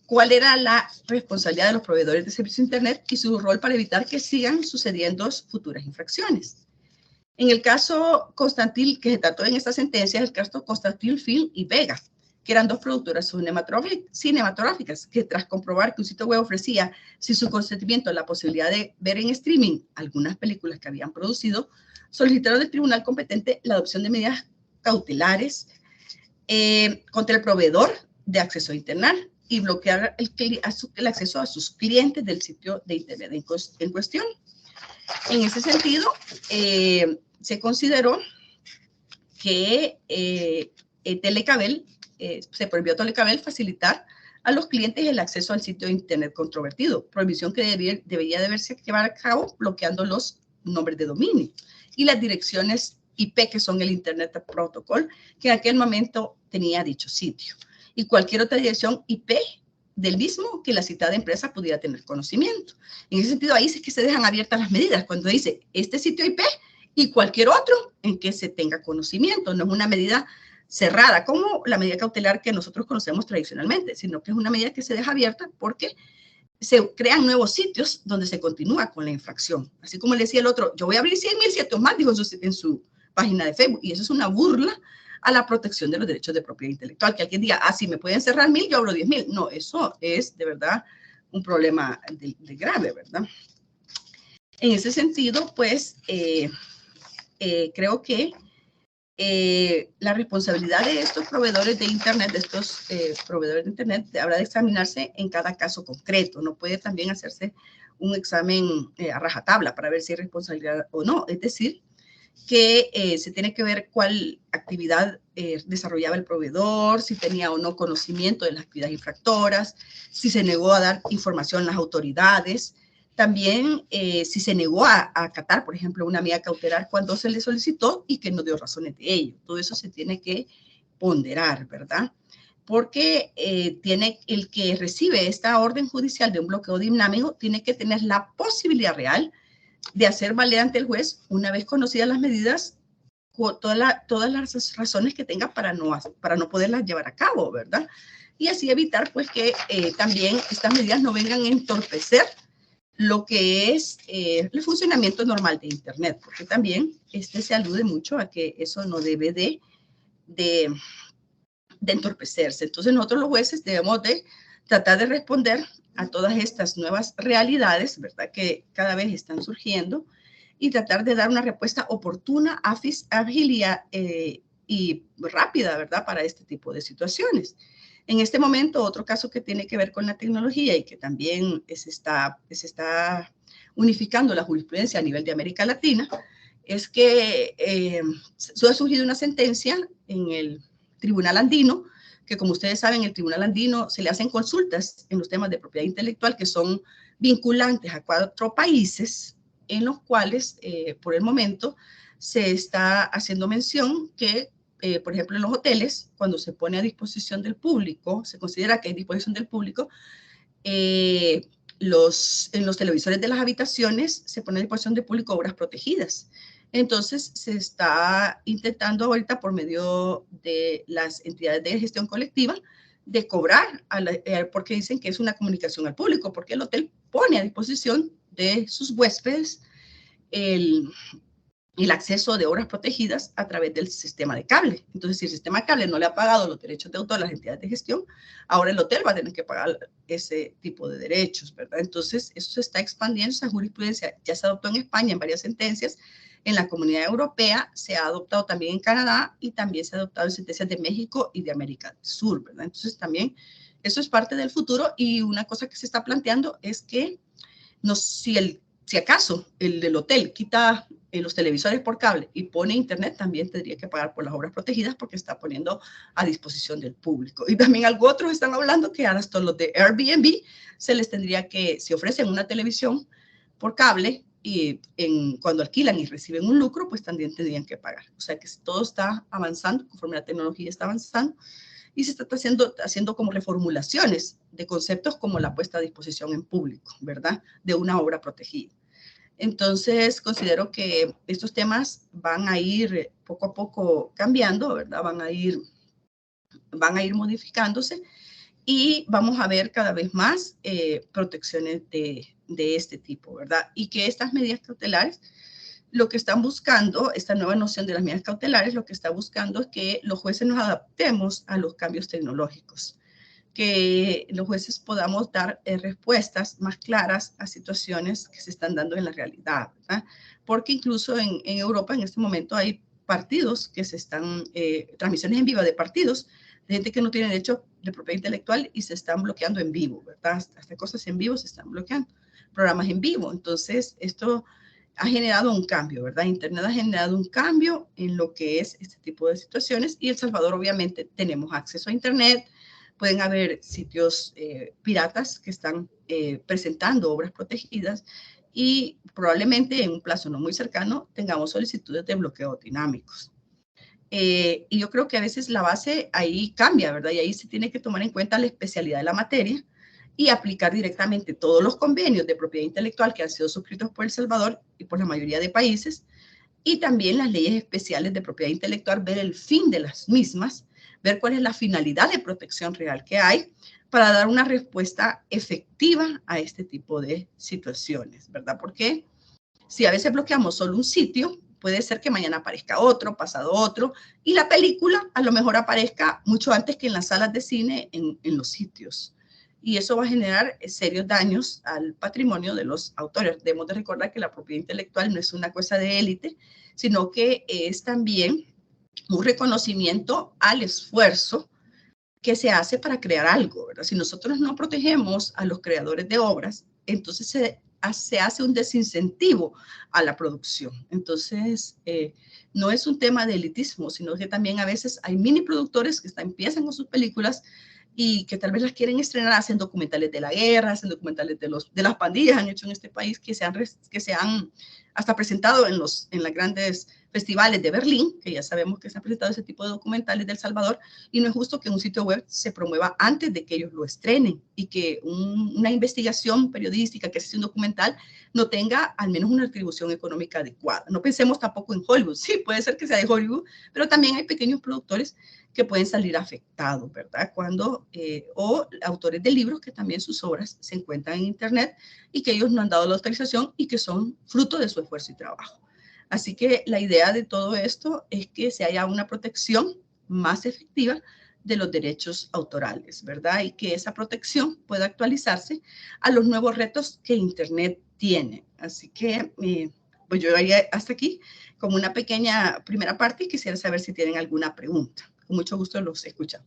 cuál era la responsabilidad de los proveedores de servicios de Internet y su rol para evitar que sigan sucediendo futuras infracciones. En el caso Constantin, que se trató en esta sentencia, es el caso Constantin Film y Vega, que eran dos productoras cinematográficas que tras comprobar que un sitio web ofrecía sin su consentimiento la posibilidad de ver en streaming algunas películas que habían producido, solicitaron al tribunal competente la adopción de medidas cautelares contra el proveedor de acceso a Internet y bloquear el acceso a sus clientes del sitio de Internet en cuestión. En ese sentido, se consideró que Telecabel, se prohibió a Telecabel facilitar a los clientes el acceso al sitio de Internet controvertido, prohibición que debería de haberse llevado a cabo bloqueando los nombres de dominio y las direcciones IP, que son el Internet Protocol, que en aquel momento tenía dicho sitio, y cualquier otra dirección IP del mismo que la citada empresa pudiera tener conocimiento. En ese sentido, ahí es que se dejan abiertas las medidas, cuando dice este sitio IP y cualquier otro en que se tenga conocimiento. No es una medida cerrada como la medida cautelar que nosotros conocemos tradicionalmente, sino que es una medida que se deja abierta porque se crean nuevos sitios donde se continúa con la infracción. Así como le decía el otro, yo voy a abrir 100,000 sitios más, dijo en su página de Facebook, y eso es una burla a la protección de los derechos de propiedad intelectual, que alguien diga, si me pueden cerrar 1,000, yo abro 10,000. No, eso es de verdad un problema de grave, ¿verdad? En ese sentido, pues, creo que la responsabilidad de estos proveedores de Internet, habrá de examinarse en cada caso concreto. No puede también hacerse un examen a rajatabla para ver si hay responsabilidad o no. Es decir, que se tiene que ver cuál actividad desarrollaba el proveedor, si tenía o no conocimiento de las actividades infractoras, si se negó a dar información a las autoridades, también si se negó a acatar, por ejemplo, una medida cautelar cuando se le solicitó y que no dio razones de ello. Todo eso se tiene que ponderar, ¿verdad? Porque tiene el que recibe esta orden judicial de un bloqueo dinámico, tiene que tener la posibilidad real de hacer valer ante el juez, una vez conocidas las medidas, todas las razones que tenga para no poderlas llevar a cabo, ¿verdad? Y así evitar, pues, que también estas medidas no vengan a entorpecer lo que es el funcionamiento normal de Internet, porque también se alude mucho a que eso no debe de entorpecerse. Entonces, nosotros los jueces debemos de tratar de responder a todas estas nuevas realidades, ¿verdad?, que cada vez están surgiendo, y tratar de dar una respuesta oportuna, ágil y rápida, ¿verdad?, para este tipo de situaciones. En este momento, otro caso que tiene que ver con la tecnología y que también se está unificando la jurisprudencia a nivel de América Latina, es que ha surgido una sentencia en el Tribunal Andino, que como ustedes saben, el Tribunal Andino se le hacen consultas en los temas de propiedad intelectual que son vinculantes a 4 países, en los cuales, por el momento, se está haciendo mención que, por ejemplo, en los hoteles, cuando se pone a disposición del público, se considera que hay disposición del público, en los televisores de las habitaciones se pone a disposición del público obras protegidas. Entonces, se está intentando ahorita por medio de las entidades de gestión colectiva de cobrar, porque dicen que es una comunicación al público, porque el hotel pone a disposición de sus huéspedes el acceso de obras protegidas a través del sistema de cable. Entonces, si el sistema de cable no le ha pagado los derechos de autor a las entidades de gestión, ahora el hotel va a tener que pagar ese tipo de derechos, ¿verdad? Entonces, eso se está expandiendo, esa jurisprudencia ya se adoptó en España en varias sentencias, en la Comunidad Europea, se ha adoptado también en Canadá y también se ha adoptado en sentencias de México y de América del Sur, ¿verdad? Entonces, también eso es parte del futuro, y una cosa que se está planteando es que si acaso el del hotel quita los televisores por cable y pone internet, también tendría que pagar por las obras protegidas porque está poniendo a disposición del público. Y también algo otros están hablando que ahora hasta los de Airbnb se les tendría que, si ofrecen una televisión por cable y cuando alquilan y reciben un lucro, pues también tendrían que pagar. O sea que todo está avanzando conforme la tecnología está avanzando, y se está haciendo como reformulaciones de conceptos como la puesta a disposición en público, ¿verdad? De una obra protegida. Entonces, considero que estos temas van a ir poco a poco cambiando, ¿verdad? Van a ir modificándose y vamos a ver cada vez más protecciones de este tipo, ¿verdad? Y que estas medidas cautelares, lo que están buscando, esta nueva noción de las medidas cautelares, lo que está buscando es que los jueces nos adaptemos a los cambios tecnológicos, que los jueces podamos dar respuestas más claras a situaciones que se están dando en la realidad, ¿verdad? Porque incluso en Europa en este momento hay partidos que se están, transmisiones en vivo de partidos, de gente que no tiene derecho de propiedad intelectual y se están bloqueando en vivo, ¿verdad? Hasta cosas en vivo se están bloqueando, programas en vivo. Entonces, esto ha generado un cambio, ¿verdad? Internet ha generado un cambio en lo que es este tipo de situaciones y El Salvador obviamente tenemos acceso a Internet, pueden haber sitios piratas que están presentando obras protegidas y probablemente en un plazo no muy cercano tengamos solicitudes de bloqueo dinámicos. Y yo creo que a veces la base ahí cambia, ¿verdad? Y ahí se tiene que tomar en cuenta la especialidad de la materia y aplicar directamente todos los convenios de propiedad intelectual que han sido suscritos por El Salvador y por la mayoría de países, y también las leyes especiales de propiedad intelectual, ver el fin de las mismas, ver cuál es la finalidad de protección real que hay para dar una respuesta efectiva a este tipo de situaciones, ¿verdad? Porque si a veces bloqueamos solo un sitio, puede ser que mañana aparezca otro, pasado otro, y la película a lo mejor aparezca mucho antes que en las salas de cine en los sitios. Y eso va a generar serios daños al patrimonio de los autores. Debemos de recordar que la propiedad intelectual no es una cosa de élite, sino que es también un reconocimiento al esfuerzo que se hace para crear algo, ¿verdad? Si nosotros no protegemos a los creadores de obras, entonces se hace un desincentivo a la producción. Entonces, no es un tema de elitismo, sino que también a veces hay mini productores que empiezan con sus películas y que tal vez las quieren estrenar, hacen documentales de la guerra, hacen documentales de las pandillas, han hecho en este país, que se han hasta presentado en las grandes festivales de Berlín, que ya sabemos que se han presentado ese tipo de documentales de El Salvador, y no es justo que un sitio web se promueva antes de que ellos lo estrenen y que una investigación periodística que hace un documental no tenga al menos una retribución económica adecuada. No pensemos tampoco en Hollywood, sí, puede ser que sea de Hollywood, pero también hay pequeños productores que pueden salir afectados, ¿verdad? O autores de libros que también sus obras se encuentran en Internet y que ellos no han dado la autorización y que son fruto de su esfuerzo y trabajo. Así que la idea de todo esto es que se haya una protección más efectiva de los derechos autorales, ¿verdad? Y que esa protección pueda actualizarse a los nuevos retos que Internet tiene. Así que, pues yo haría hasta aquí como una pequeña primera parte y quisiera saber si tienen alguna pregunta. Con mucho gusto los escucho.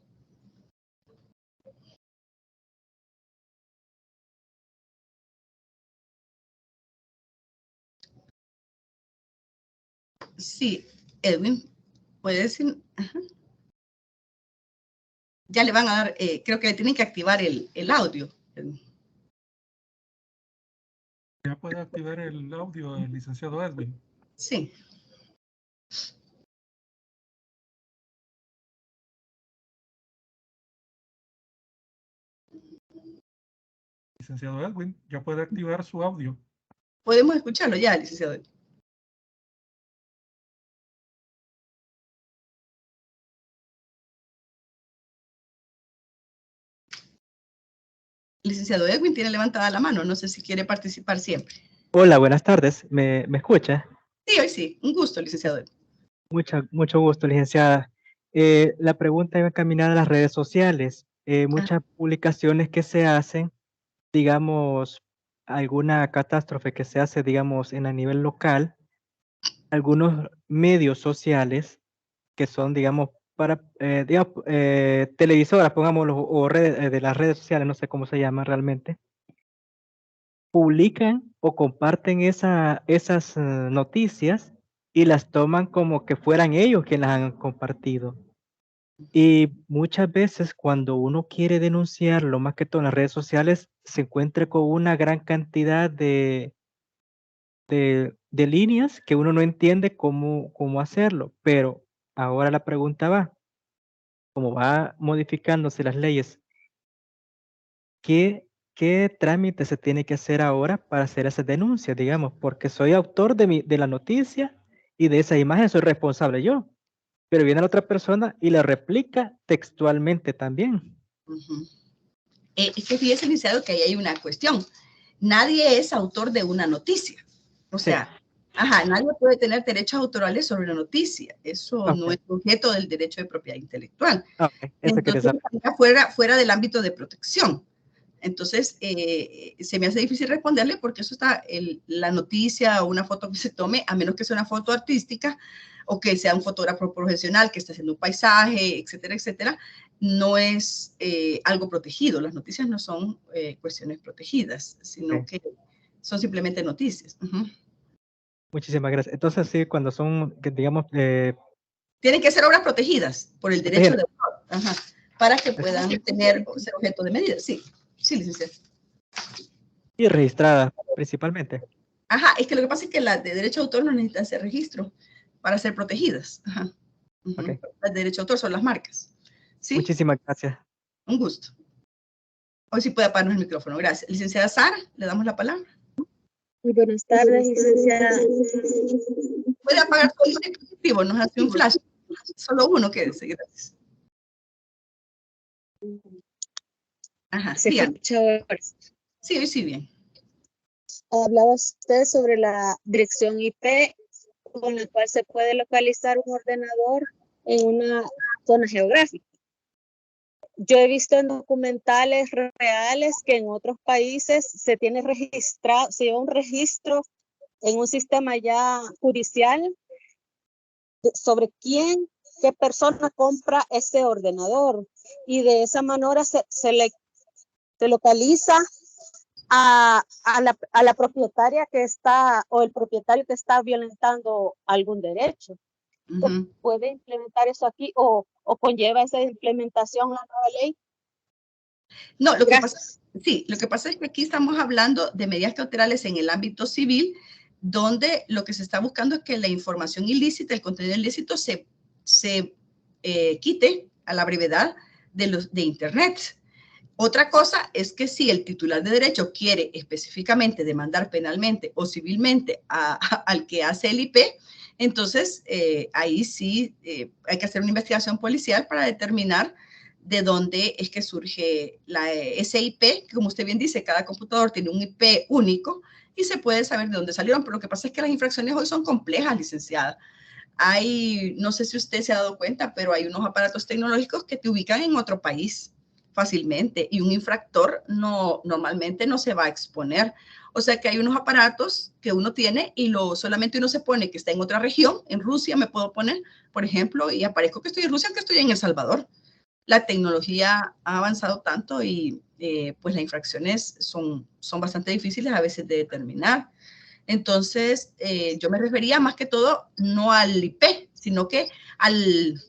Sí, Edwin, puede decir. Ajá. Ya le van a dar, creo que le tienen que activar el audio. Ya puede activar el audio el licenciado Edwin. Sí. Licenciado Edwin, ya puede activar su audio. Podemos escucharlo ya, licenciado. Licenciado Edwin tiene levantada la mano, no sé si quiere participar siempre. Hola, buenas tardes. ¿Me escucha? Sí, hoy sí. Un gusto, licenciado Edwin. Mucho gusto, licenciada. La pregunta iba encaminada a las redes sociales. Muchas publicaciones que se hacen, digamos, alguna catástrofe que se hace, digamos, en a nivel local, algunos medios sociales que son, digamos, para, digamos, televisoras, pongámoslo, o redes, de las redes sociales, no sé cómo se llaman realmente, publican o comparten esas noticias y las toman como que fueran ellos quienes las han compartido. Y muchas veces cuando uno quiere denunciarlo, más que todo en las redes sociales, se encuentra con una gran cantidad de líneas que uno no entiende cómo hacerlo. Pero ahora la pregunta va, como va modificándose las leyes, ¿qué trámite se tiene que hacer ahora para hacer esa denuncia, digamos? Porque soy autor de la noticia y de esa imagen soy responsable yo, pero viene la otra persona y la replica textualmente también. Es que fíjese, licenciado, que ahí hay una cuestión. Nadie es autor de una noticia. O sea, nadie puede tener derechos autorales sobre una noticia. Eso no es objeto del derecho de propiedad intelectual. Entonces, fuera del ámbito de protección. Entonces, se me hace difícil responderle porque eso está, la noticia o una foto que se tome, a menos que sea una foto artística o que sea un fotógrafo profesional que está haciendo un paisaje, etcétera, etcétera, no es algo protegido. Las noticias no son cuestiones protegidas, sino que son simplemente noticias. Muchísimas gracias. Entonces, sí, cuando son, digamos... tienen que ser obras protegidas por el derecho de autor, para que puedan ser objeto de medida. Sí, sí, licenciado. Y registradas, principalmente. Es que lo que pasa es que las de derecho de autor no necesitan hacer registro para ser protegidas. Las de derecho de autor son las marcas. ¿Sí? Muchísimas gracias. Un gusto. Hoy sí puede apagarnos el micrófono. Gracias. Licenciada Sara, le damos la palabra. Muy buenas tardes, licenciada. Puede apagar todo el dispositivo, nos hace un flash. Solo uno quédese, gracias. ¿Se escucha ahora? Sí, hoy sí bien. Hablaba usted sobre la dirección IP con la cual se puede localizar un ordenador en una zona geográfica. Yo he visto en documentales reales que en otros países se tiene registrado, se lleva un registro en un sistema ya judicial sobre qué persona compra ese ordenador, y de esa manera se localiza a la propietaria que está, o el propietario que está violentando algún derecho. ¿Se puede implementar eso aquí o conlleva esa implementación la nueva ley? No, lo que pasa es que aquí estamos hablando de medidas cautelales en el ámbito civil, donde lo que se está buscando es que la información ilícita, el contenido ilícito se quite a la brevedad de Internet. Otra cosa es que si el titular de derecho quiere específicamente demandar penalmente o civilmente al que hace el IP, entonces ahí sí hay que hacer una investigación policial para determinar de dónde es que surge ese IP, que como usted bien dice, cada computador tiene un IP único y se puede saber de dónde salieron, pero lo que pasa es que las infracciones hoy son complejas, licenciada. No sé si usted se ha dado cuenta, pero hay unos aparatos tecnológicos que te ubican en otro país fácilmente y un infractor normalmente no se va a exponer. O sea que hay unos aparatos que uno tiene y solamente uno se pone que está en otra región. En Rusia me puedo poner, por ejemplo, y aparezco que estoy en Rusia, que estoy en El Salvador. La tecnología ha avanzado tanto y pues las infracciones son bastante difíciles a veces de determinar. Entonces, yo me refería más que todo no al IP, sino que al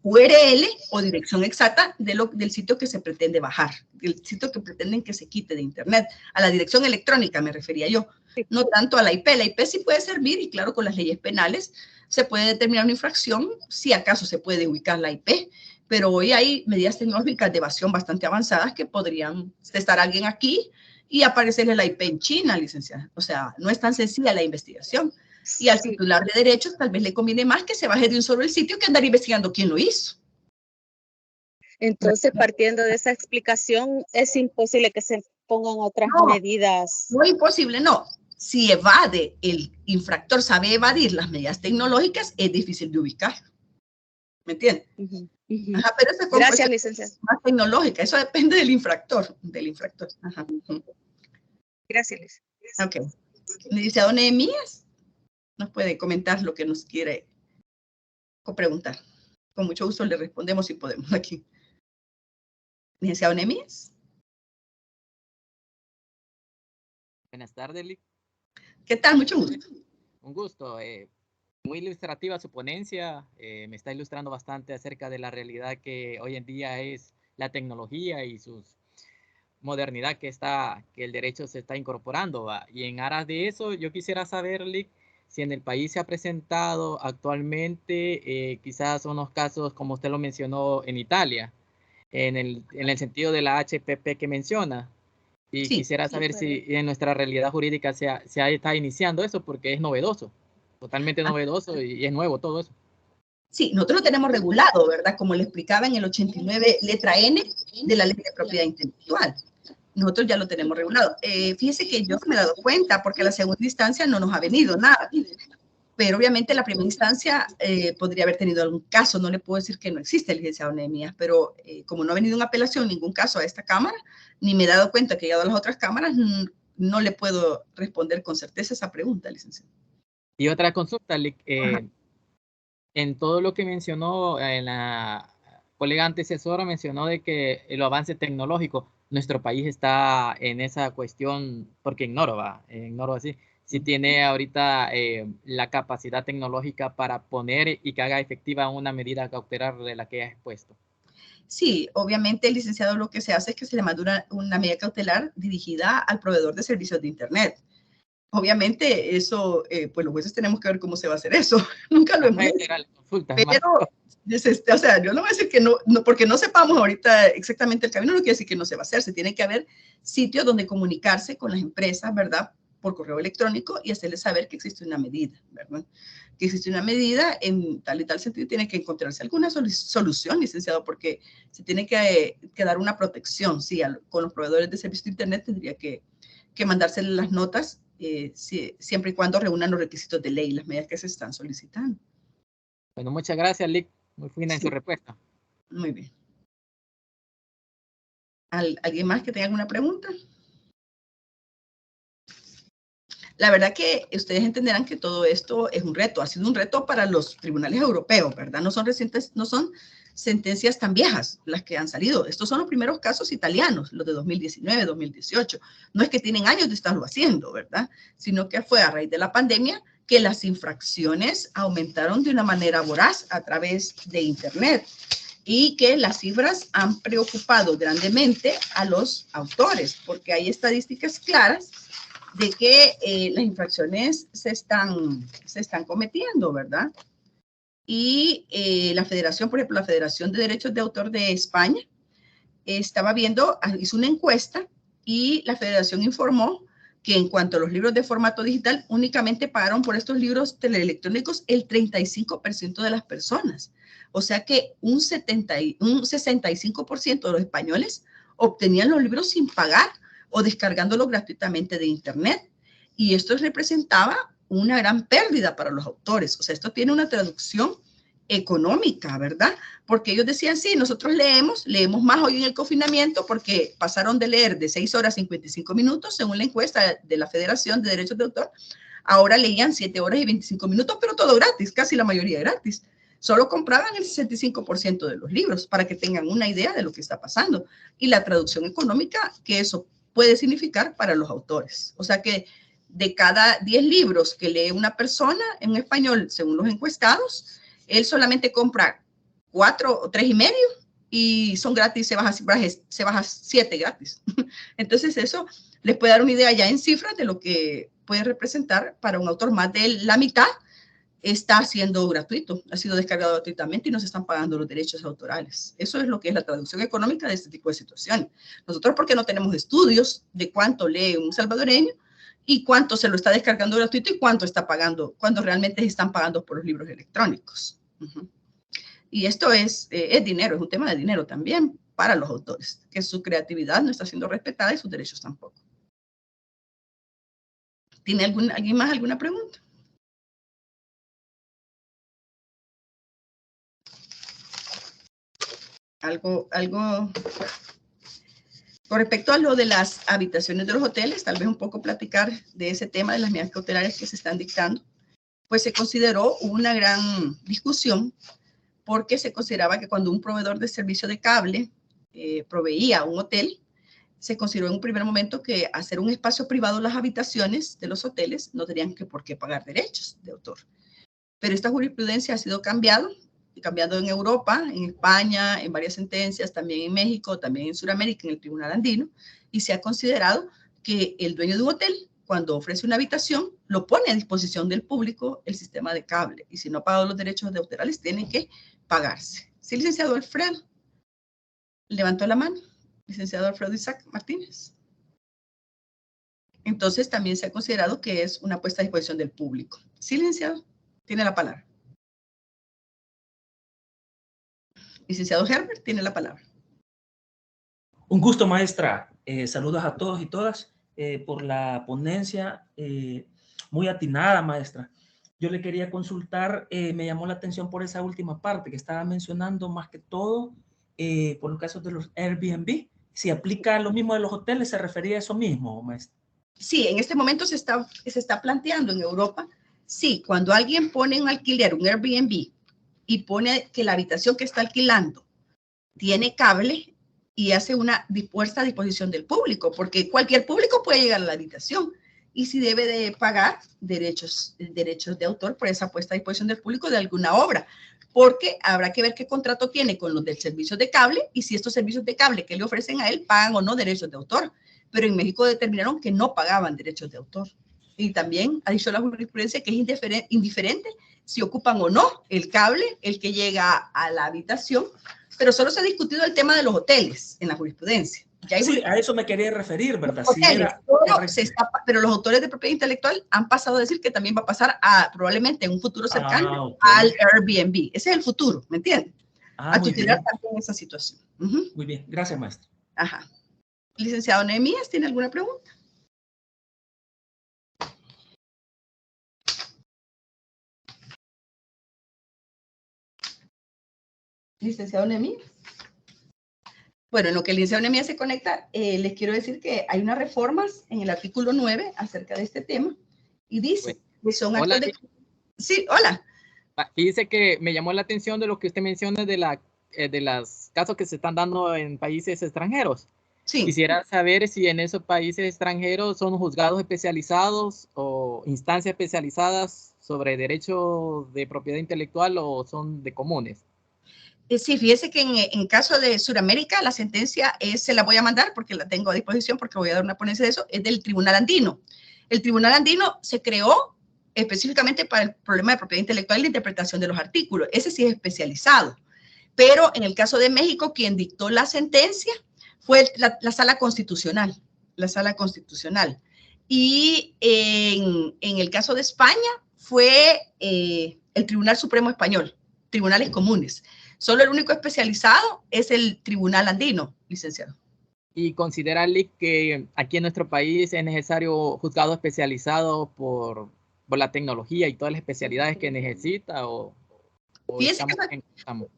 URL o dirección exacta del sitio que se pretende bajar, del sitio que pretenden que se quite de Internet. A la dirección electrónica me refería yo, no tanto a la IP. La IP sí puede servir y claro, con las leyes penales se puede determinar una infracción si acaso se puede ubicar la IP, pero hoy hay medidas tecnológicas de evasión bastante avanzadas que podrían estar alguien aquí y aparecerle la IP en China, licenciada. O sea, no es tan sencilla la investigación. Y al titular de derechos tal vez le conviene más que se baje de un solo el sitio que andar investigando quién lo hizo. Entonces, partiendo de esa explicación, es imposible que se pongan otras medidas. No es imposible, no. Si evade, el infractor sabe evadir las medidas tecnológicas, es difícil de ubicar. ¿Me entiendes? Pero esa Gracias, licenciada. Más tecnológica, eso depende del infractor. Gracias, licenciada. Ok. Licenciado Nehemías, nos puede comentar lo que nos quiere o preguntar. Con mucho gusto le respondemos si podemos aquí. Licenciado Nehemías. Buenas tardes, Lic. ¿Qué tal? Mucho gusto. Un gusto. Muy ilustrativa su ponencia. Me está ilustrando bastante acerca de la realidad que hoy en día es la tecnología y su modernidad que el derecho se está incorporando, ¿va? Y en aras de eso, yo quisiera saber, Lic, si en el país se ha presentado actualmente quizás unos casos, como usted lo mencionó, en Italia, en el sentido de la HPP que menciona. Y Sí, quisiera saber si en nuestra realidad jurídica está iniciando eso, porque es novedoso, totalmente novedoso y es nuevo todo eso. Sí, nosotros lo tenemos regulado, ¿verdad? Como le explicaba en el 89, letra N de la Ley de Propiedad Intelectual. Nosotros ya lo tenemos regulado. Fíjese que yo me he dado cuenta, porque a la segunda instancia no nos ha venido nada. Pero obviamente la primera instancia podría haber tenido algún caso. No le puedo decir que no existe, licenciado Nehemías, pero como no ha venido una apelación, ningún caso a esta Cámara, ni me he dado cuenta que ha llegado a las otras cámaras, no le puedo responder con certeza esa pregunta, licenciado. Y otra consulta, en todo lo que mencionó la colega antecesora, mencionó de que el avance tecnológico, nuestro país está en esa cuestión, porque ignoro así, si tiene ahorita la capacidad tecnológica para poner y que haga efectiva una medida cautelar de la que ha expuesto. Sí, obviamente, licenciado, lo que se hace es que se le manda una medida cautelar dirigida al proveedor de servicios de Internet. Obviamente, eso, pues los jueces tenemos que ver cómo se va a hacer eso. Nunca lo hemos hecho. Pero, o sea, yo no voy a decir que no, porque no sepamos ahorita exactamente el camino, no quiere decir que no se va a hacer. Se tiene que haber sitios donde comunicarse con las empresas, ¿verdad? Por correo electrónico y hacerles saber que existe una medida, ¿verdad? Que existe una medida en tal y tal sentido, tiene que encontrarse alguna solución, licenciado, porque se tiene que dar una protección, sí, con los proveedores de servicios de Internet tendría que mandárseles las notas siempre y cuando reúnan los requisitos de ley, las medidas que se están solicitando. Bueno, muchas gracias, Lic. Muy fina en su respuesta. Muy bien. ¿Alguien más que tenga alguna pregunta? La verdad que ustedes entenderán que todo esto es un reto, ha sido un reto para los tribunales europeos, ¿verdad? No son sentencias tan viejas las que han salido. Estos son los primeros casos italianos, los de 2019, 2018. No es que tienen años de estarlo haciendo, ¿verdad? Sino que fue a raíz de la pandemia que las infracciones aumentaron de una manera voraz a través de Internet y que las cifras han preocupado grandemente a los autores, porque hay estadísticas claras de que las infracciones se están cometiendo, ¿verdad? Y la federación, por ejemplo, la Federación de Derechos de Autor de España, estaba viendo, hizo una encuesta y la federación informó que en cuanto a los libros de formato digital, únicamente pagaron por estos libros teleelectrónicos el 35% de las personas. O sea que un 65% de los españoles obtenían los libros sin pagar o descargándolos gratuitamente de Internet. Y esto representaba una gran pérdida para los autores. O sea, esto tiene una traducción económica, ¿verdad? Porque ellos decían, sí, nosotros leemos más hoy en el confinamiento porque pasaron de leer de 6 horas 55 minutos, según la encuesta de la Federación de Derechos de Autor, ahora leían 7 horas y 25 minutos, pero todo gratis, casi la mayoría gratis. Solo compraban el 65% de los libros para que tengan una idea de lo que está pasando y la traducción económica que eso puede significar para los autores. O sea que de cada 10 libros que lee una persona en español, según los encuestados, él solamente compra 4 o 3,5 y son gratis, se baja 7 gratis. Entonces eso les puede dar una idea ya en cifras de lo que puede representar para un autor. Más de la mitad está siendo gratuito, ha sido descargado gratuitamente y no se están pagando los derechos autorales. Eso es lo que es la traducción económica de este tipo de situaciones. Nosotros, porque no tenemos estudios de cuánto lee un salvadoreño y cuánto se lo está descargando gratuito y cuánto está pagando, cuánto realmente están pagando por los libros electrónicos. Y esto es dinero, es un tema de dinero también para los autores, que su creatividad no está siendo respetada y sus derechos tampoco. ¿Tiene alguien más alguna pregunta? Algo con respecto a lo de las habitaciones de los hoteles, tal vez un poco platicar de ese tema de las medidas cautelares que se están dictando, pues se consideró una gran discusión porque se consideraba que cuando un proveedor de servicio de cable proveía un hotel, se consideró en un primer momento que hacer un espacio privado en las habitaciones de los hoteles no tenían por qué pagar derechos de autor. Pero esta jurisprudencia ha sido cambiando en Europa, en España, en varias sentencias, también en México, también en Sudamérica, en el Tribunal Andino, y se ha considerado que el dueño de un hotel, cuando ofrece una habitación, lo pone a disposición del público el sistema de cable. Y si no ha pagado los derechos de autorales, tienen que pagarse. Sí, licenciado Alfredo. Levantó la mano. Licenciado Alfredo Isaac Martínez. Entonces, también se ha considerado que es una puesta a disposición del público. Sí, licenciado. Tiene la palabra. Licenciado Herbert, tiene la palabra. Un gusto, maestra. Saludos a todos y todas por la ponencia. Muy atinada, maestra. Yo le quería consultar, me llamó la atención por esa última parte que estaba mencionando, más que todo por los casos de los Airbnb. Si aplica lo mismo de los hoteles, ¿se refería a eso mismo, maestra? Sí, en este momento se está planteando en Europa. Sí, cuando alguien pone un alquiler, un Airbnb, y pone que la habitación que está alquilando tiene cable y hace una puesta a disposición del público, porque cualquier público puede llegar a la habitación y si debe de pagar derechos de autor por esa puesta a disposición del público de alguna obra, porque habrá que ver qué contrato tiene con los del servicio de cable y si estos servicios de cable que le ofrecen a él pagan o no derechos de autor. Pero en México determinaron que no pagaban derechos de autor. Y también ha dicho la jurisprudencia que es indiferente si ocupan o no el cable, el que llega a la habitación, pero solo se ha discutido el tema de los hoteles en la jurisprudencia. Sí, a eso me quería referir, ¿verdad? Hoteles, pero los autores de propiedad intelectual han pasado a decir que también va a pasar probablemente en un futuro cercano al Airbnb. Ese es el futuro, ¿me entiendes? A tutelar también esa situación. Muy bien, gracias, maestra. Ajá. Licenciado Nehemías, ¿tiene alguna pregunta? Licenciado Nehemías. Bueno, en lo que el licenciado Nehemías se conecta, les quiero decir que hay unas reformas en el artículo 9 acerca de este tema y dice que son actos de... Sí, hola. Dice que me llamó la atención de lo que usted menciona de los casos que se están dando en países extranjeros. Sí. Quisiera saber si en esos países extranjeros son juzgados especializados o instancias especializadas sobre derechos de propiedad intelectual o son de comunes. Sí, fíjese que en caso de Sudamérica la sentencia se la voy a mandar porque la tengo a disposición porque voy a dar una ponencia de eso, es del Tribunal Andino. El Tribunal Andino se creó específicamente para el problema de propiedad intelectual y la interpretación de los artículos. Ese sí es especializado. Pero en el caso de México, quien dictó la sentencia fue la Sala Constitucional, Y en el caso de España fue el Tribunal Supremo Español, tribunales comunes. Solo el único especializado es el Tribunal Andino, licenciado. ¿Y considera que aquí en nuestro país es necesario juzgado especializado por la tecnología y todas las especialidades que necesita? Fíjese que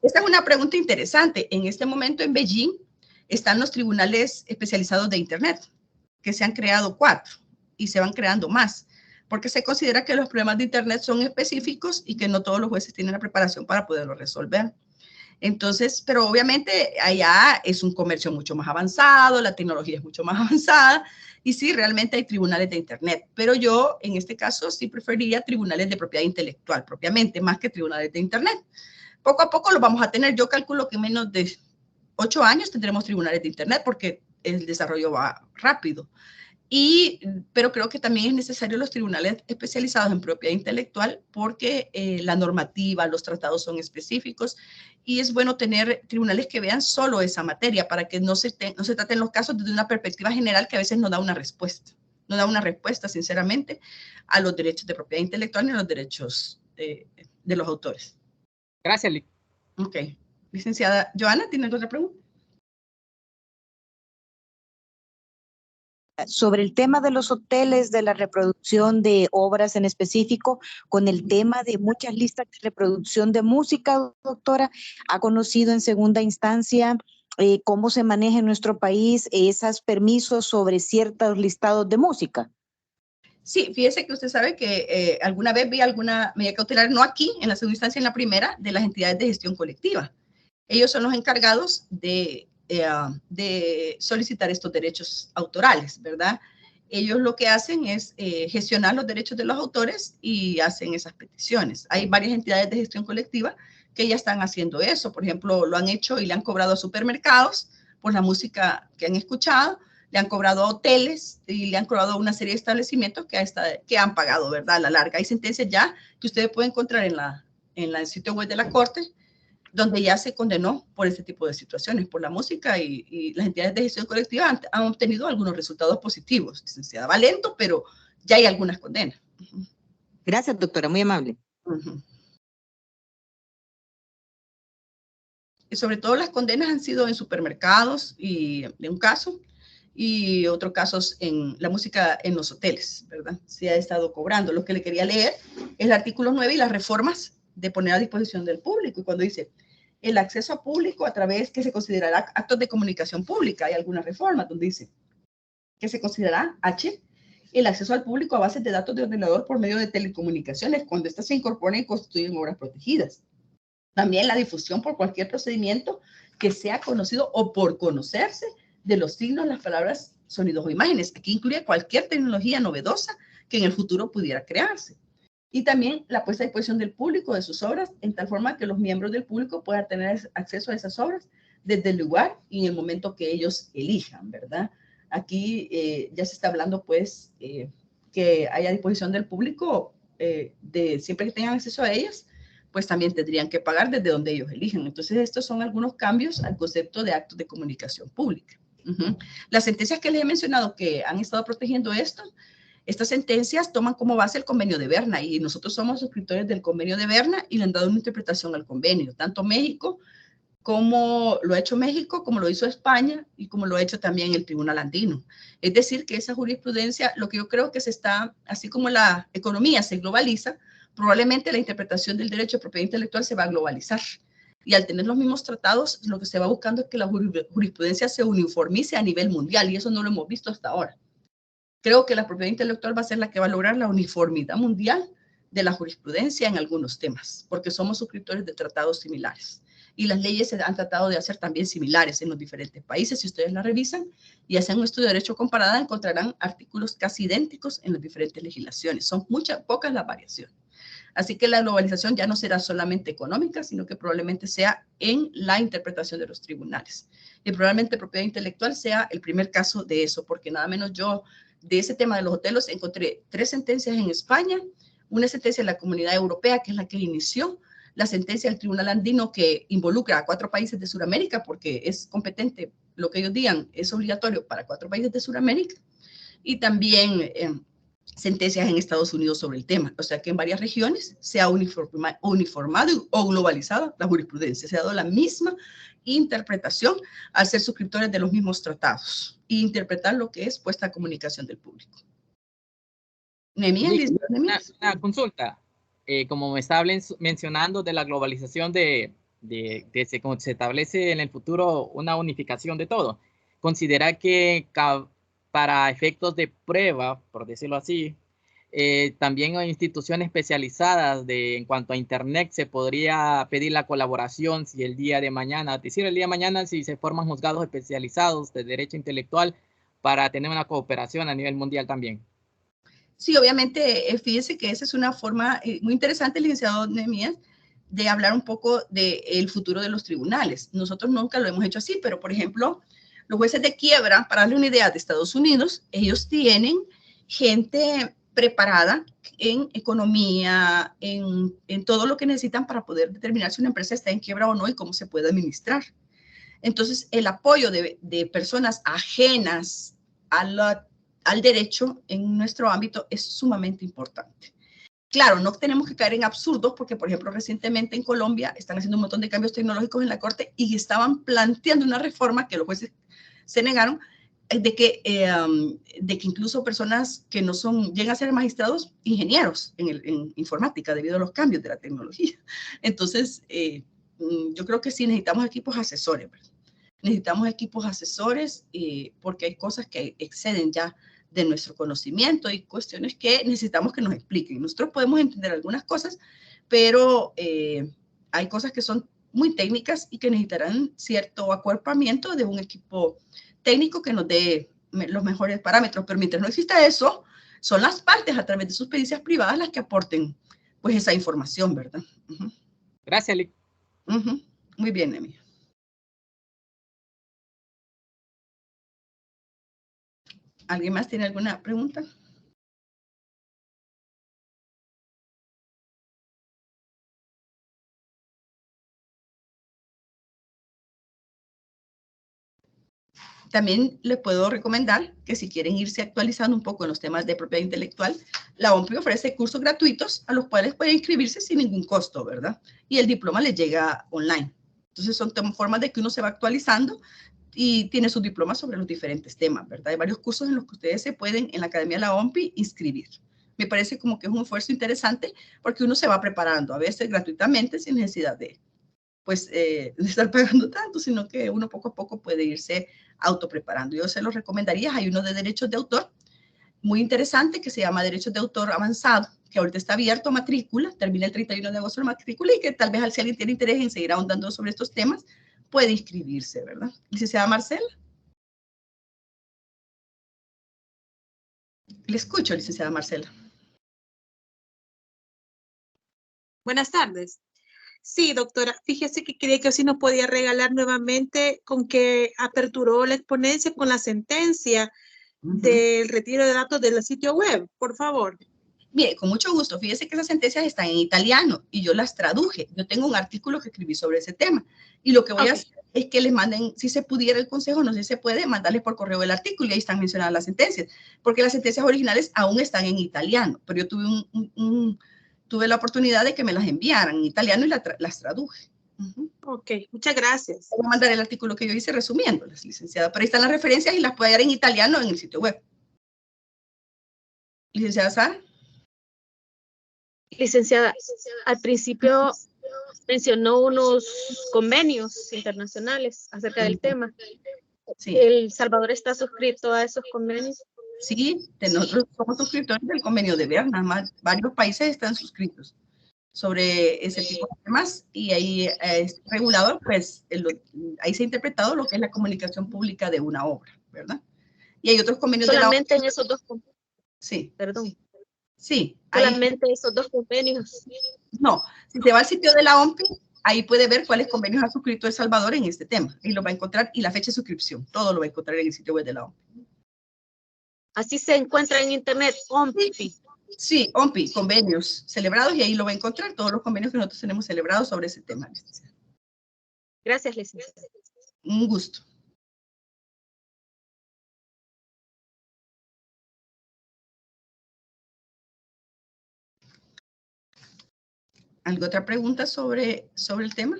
esta es una pregunta interesante. En este momento en Beijing están los tribunales especializados de Internet, que se han creado 4 y se van creando más, porque se considera que los problemas de Internet son específicos y que no todos los jueces tienen la preparación para poderlo resolver. Entonces, pero obviamente allá es un comercio mucho más avanzado, la tecnología es mucho más avanzada y sí, realmente hay tribunales de Internet, pero yo en este caso sí preferiría tribunales de propiedad intelectual propiamente, más que tribunales de Internet. Poco a poco lo vamos a tener, yo calculo que en menos de 8 años tendremos tribunales de Internet porque el desarrollo va rápido. Pero creo que también es necesario los tribunales especializados en propiedad intelectual porque la normativa, los tratados son específicos y es bueno tener tribunales que vean solo esa materia para que no se traten los casos desde una perspectiva general que a veces no da una respuesta. No da una respuesta, sinceramente, a los derechos de propiedad intelectual ni a los derechos de los autores. Gracias, Lic. Ok. Licenciada Joana, ¿tiene otra pregunta? Sobre el tema de los hoteles, de la reproducción de obras en específico, con el tema de muchas listas de reproducción de música, doctora, ¿ha conocido en segunda instancia cómo se maneja en nuestro país esos permisos sobre ciertos listados de música? Sí, fíjese que usted sabe que alguna vez vi alguna medida cautelar, no aquí, en la segunda instancia, en la primera, de las entidades de gestión colectiva. Ellos son los encargados de solicitar estos derechos autorales, ¿verdad? Ellos lo que hacen es gestionar los derechos de los autores y hacen esas peticiones. Hay varias entidades de gestión colectiva que ya están haciendo eso. Por ejemplo, lo han hecho y le han cobrado a supermercados por la música que han escuchado. le han cobrado a hoteles y le han cobrado a una serie de establecimientos que han pagado, ¿verdad? A la larga. Hay sentencias ya que ustedes pueden encontrar en el sitio web de la Corte, donde ya se condenó por este tipo de situaciones, por la música, y las entidades de gestión colectiva han obtenido algunos resultados positivos. Se va lento, pero ya hay algunas condenas. Gracias, doctora, muy amable. Y sobre todo las condenas han sido en supermercados, y de un caso, y otros casos en la música en los hoteles, ¿verdad? Se ha estado cobrando. Lo que le quería leer es el artículo 9 y las reformas de poner a disposición del público. Y cuando dice el acceso a público a través que se considerará actos de comunicación pública, hay algunas reformas donde dice que se considerará H el acceso al público a bases de datos de ordenador por medio de telecomunicaciones cuando éstas se incorporen y constituyen obras protegidas. También la difusión por cualquier procedimiento que sea conocido o por conocerse de los signos, las palabras, sonidos o imágenes. Aquí incluye cualquier tecnología novedosa que en el futuro pudiera crearse. Y también la puesta a disposición del público de sus obras en tal forma que los miembros del público puedan tener acceso a esas obras desde el lugar y en el momento que ellos elijan, ¿verdad? Aquí ya se está hablando, pues, que haya a disposición del público, siempre que tengan acceso a ellas, pues también tendrían que pagar desde donde ellos elijan. Entonces, estos son algunos cambios al concepto de actos de comunicación pública. Las sentencias que les he mencionado que han estado protegiendo esto, estas sentencias toman como base el convenio de Berna y nosotros somos suscriptores del convenio de Berna y le han dado una interpretación al convenio, tanto México como lo ha hecho México, como lo hizo España y como lo ha hecho también el Tribunal Andino. Es decir, que esa jurisprudencia, lo que yo creo que se está, así como la economía se globaliza, probablemente la interpretación del derecho de propiedad intelectual se va a globalizar. Y al tener los mismos tratados, lo que se va buscando es que la jurisprudencia se uniformice a nivel mundial y eso no lo hemos visto hasta ahora. Creo que la propiedad intelectual va a ser la que va a lograr la uniformidad mundial de la jurisprudencia en algunos temas, porque somos suscriptores de tratados similares. Y las leyes se han tratado de hacer también similares en los diferentes países. Si ustedes la revisan y hacen un estudio de derecho comparada, encontrarán artículos casi idénticos en las diferentes legislaciones. Son pocas las variaciones. Así que la globalización ya no será solamente económica, sino que probablemente sea en la interpretación de los tribunales. Y probablemente propiedad intelectual sea el primer caso de eso, porque nada menos yo de ese tema de los hoteles encontré 3 sentencias en España, una sentencia en la Comunidad Europea, que es la que inició, la sentencia del Tribunal Andino que involucra a 4 países de Sudamérica, porque es competente, lo que ellos digan es obligatorio para 4 países de Sudamérica, y también sentencias en Estados Unidos sobre el tema. O sea que en varias regiones se ha uniformado o globalizado la jurisprudencia, se ha dado la misma interpretación al ser suscriptores de los mismos tratados e interpretar lo que es puesta a comunicación del público. Nemías, una consulta. Como me está mencionando de la globalización como se establece en el futuro una unificación de todo, ¿considera que para efectos de prueba, por decirlo así, también hay instituciones especializadas en cuanto a Internet se podría pedir la colaboración si el día de mañana, si se forman juzgados especializados de derecho intelectual para tener una cooperación a nivel mundial también? Sí, obviamente, fíjense que esa es una forma muy interesante, licenciado Nemías, de hablar un poco del futuro de los tribunales. Nosotros nunca lo hemos hecho así, pero por ejemplo, los jueces de quiebra, para darle una idea de Estados Unidos, ellos tienen gente preparada en economía, en todo lo que necesitan para poder determinar si una empresa está en quiebra o no y cómo se puede administrar. Entonces, el apoyo de personas ajenas al derecho en nuestro ámbito es sumamente importante. Claro, no tenemos que caer en absurdos porque, por ejemplo, recientemente en Colombia están haciendo un montón de cambios tecnológicos en la Corte y estaban planteando una reforma que los jueces se negaron, de que incluso personas que no llegan a ser magistrados, ingenieros en informática debido a los cambios de la tecnología. Entonces, yo creo que sí necesitamos equipos asesores, ¿verdad? Necesitamos equipos asesores porque hay cosas que exceden ya de nuestro conocimiento y cuestiones que necesitamos que nos expliquen. Nosotros podemos entender algunas cosas, pero hay cosas que son muy técnicas y que necesitarán cierto acuerpamiento de un equipo técnico que nos dé los mejores parámetros. Pero mientras no exista eso, son las partes a través de sus pericias privadas las que aporten pues esa información, ¿verdad? Gracias, Lic. Muy bien, Emi. ¿Alguien más tiene alguna pregunta? También les puedo recomendar que si quieren irse actualizando un poco en los temas de propiedad intelectual, la OMPI ofrece cursos gratuitos a los cuales pueden inscribirse sin ningún costo, ¿verdad? Y el diploma les llega online. Entonces son formas de que uno se va actualizando y tiene sus diplomas sobre los diferentes temas, ¿verdad? Hay varios cursos en los que ustedes se pueden en la Academia de la OMPI inscribir. Me parece como que es un esfuerzo interesante porque uno se va preparando, a veces gratuitamente, sin necesidad de, pues, de estar pagando tanto, sino que uno poco a poco puede irse autopreparando. Yo se los recomendaría. Hay uno de derechos de autor muy interesante que se llama Derechos de Autor Avanzado, que ahorita está abierto a matrícula, termina el 31 de agosto la matrícula y que tal vez si alguien tiene interés en seguir ahondando sobre estos temas, puede inscribirse, ¿verdad? Licenciada Marcela. Le escucho, licenciada Marcela. Buenas tardes. Sí, doctora, fíjese que quería que así nos podía regalar nuevamente con que aperturó la exponencia con la sentencia del retiro de datos del sitio web, por favor. Bien, con mucho gusto. Fíjese que esas sentencias están en italiano y yo las traduje. Yo tengo un artículo que escribí sobre ese tema y lo que voy a hacer es que les manden, si se pudiera el consejo, no sé si se puede, mandarles por correo el artículo y ahí están mencionadas las sentencias, porque las sentencias originales aún están en italiano, pero yo tuve la oportunidad de que me las enviaran en italiano y las traduje. Ok, muchas gracias. Voy a mandar el artículo que yo hice resumiéndolas, licenciada, pero ahí están las referencias y las puede hallar en italiano en el sitio web. Licenciada Sara. Licenciada, al principio mencionó unos convenios internacionales acerca del tema. Sí. ¿El Salvador está suscrito a esos convenios? Sí, nosotros somos suscriptores del convenio de Berna, varios países están suscritos sobre ese tipo de temas y ahí es regulado, pues ahí se ha interpretado lo que es la comunicación pública de una obra, ¿verdad? Y hay otros convenios solamente de la en esos dos convenios. Sí. Perdón. Sí. Solamente esos dos convenios. No, si se va al sitio de la OMPI, ahí puede ver cuáles convenios ha suscrito El Salvador en este tema. Y lo va a encontrar, y la fecha de suscripción, todo lo va a encontrar en el sitio web de la OMPI. Así se encuentra en internet, OMPI. Sí, OMPI, convenios celebrados, y ahí lo va a encontrar, todos los convenios que nosotros tenemos celebrados sobre ese tema. Gracias, licenciada. Un gusto. ¿Alguna otra pregunta sobre el tema?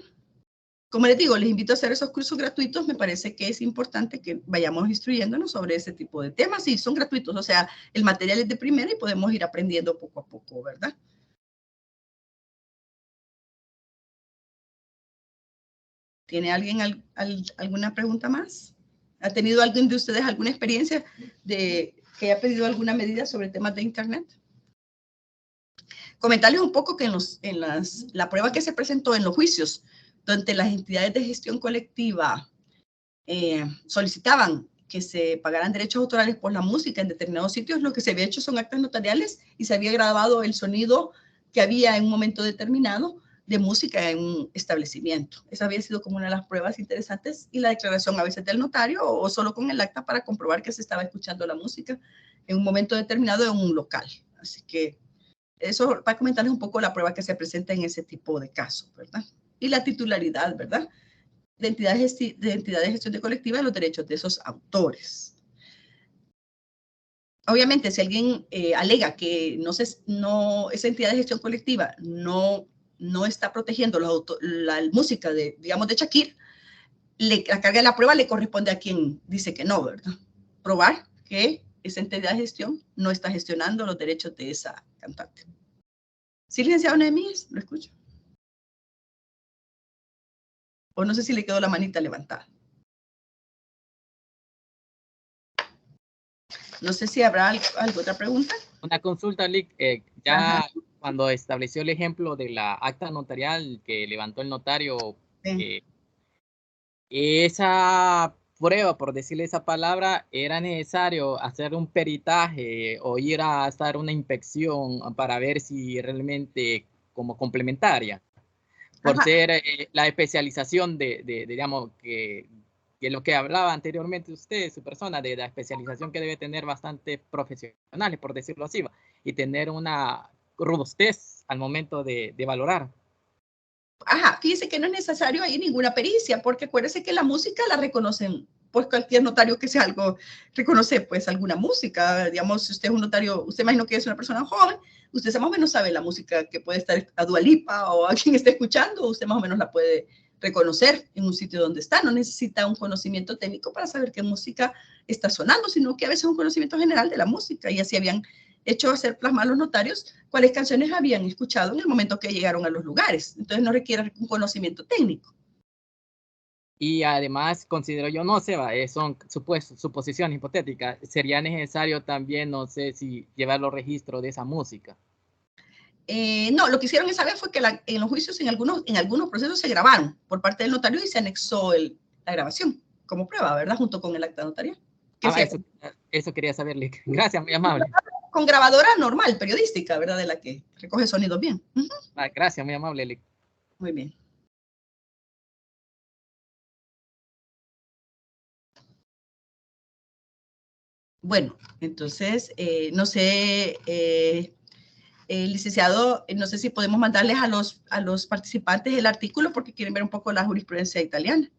Como les digo, les invito a hacer esos cursos gratuitos. Me parece que es importante que vayamos instruyéndonos sobre ese tipo de temas. Sí, son gratuitos, o sea, el material es de primera y podemos ir aprendiendo poco a poco, ¿verdad? ¿Tiene alguien alguna pregunta más? ¿Ha tenido alguien de ustedes alguna experiencia de que haya pedido alguna medida sobre temas de Internet? Comentarles un poco que la prueba que se presentó en los juicios, donde las entidades de gestión colectiva solicitaban que se pagaran derechos autorales por la música en determinados sitios, lo que se había hecho son actas notariales y se había grabado el sonido que había en un momento determinado de música en un establecimiento. Esa había sido como una de las pruebas interesantes y la declaración a veces del notario o solo con el acta para comprobar que se estaba escuchando la música en un momento determinado en un local. Así que eso para comentarles un poco la prueba que se presenta en ese tipo de casos, ¿verdad? Y la titularidad, ¿verdad? De entidades de gestión de colectiva de los derechos de esos autores. Obviamente, si alguien alega que esa entidad de gestión colectiva no está protegiendo la música de, digamos, de Shakira, la carga de la prueba le corresponde a quien dice que no, ¿verdad? Probar que esa entidad de gestión no está gestionando los derechos de esa cantante. ¿Sí, licenciado Nehemías? Lo escucho. O no sé si le quedó la manita levantada. No sé si habrá alguna otra pregunta. Una consulta, Lic. Ya cuando estableció el ejemplo de la acta notarial que levantó el notario, Sí. esa prueba, por decirle esa palabra, ¿era necesario hacer un peritaje o ir a hacer una inspección para ver si realmente como complementaria? Por ser la especialización digamos, que que lo que hablaba anteriormente usted, su persona, de la especialización que debe tener bastante profesionales, por decirlo así, y tener una robustez al momento de valorar. Ajá, fíjese que no es necesario ahí ninguna pericia, porque acuérdese que la música la reconocen, pues cualquier notario que sea algo, reconoce pues alguna música, digamos, si usted es un notario, usted imagino que es una persona joven, usted más o menos sabe la música que puede estar a Dua Lipa o a quien esté escuchando, usted más o menos la puede reconocer en un sitio donde está, no necesita un conocimiento técnico para saber qué música está sonando, sino que a veces un conocimiento general de la música, y así habían hecho hacer plasmar los notarios cuáles canciones habían escuchado en el momento que llegaron a los lugares. Entonces no requiere un conocimiento técnico. Y además, considero yo, no sé, son suposiciones hipotéticas, sería necesario también, no sé si llevar los registros de esa música. No, lo que hicieron esa vez fue que en los juicios, en algunos procesos se grabaron por parte del notario y se anexó la grabación como prueba, ¿verdad? Junto con el acta notarial. Eso quería saberle. Gracias, muy amable. Con grabadora normal, periodística, ¿verdad? De la que recoge sonidos bien. Gracias, muy amable, Lick. Muy bien. Bueno, entonces, no sé, licenciado, no sé si podemos mandarles a los participantes el artículo porque quieren ver un poco la jurisprudencia italiana.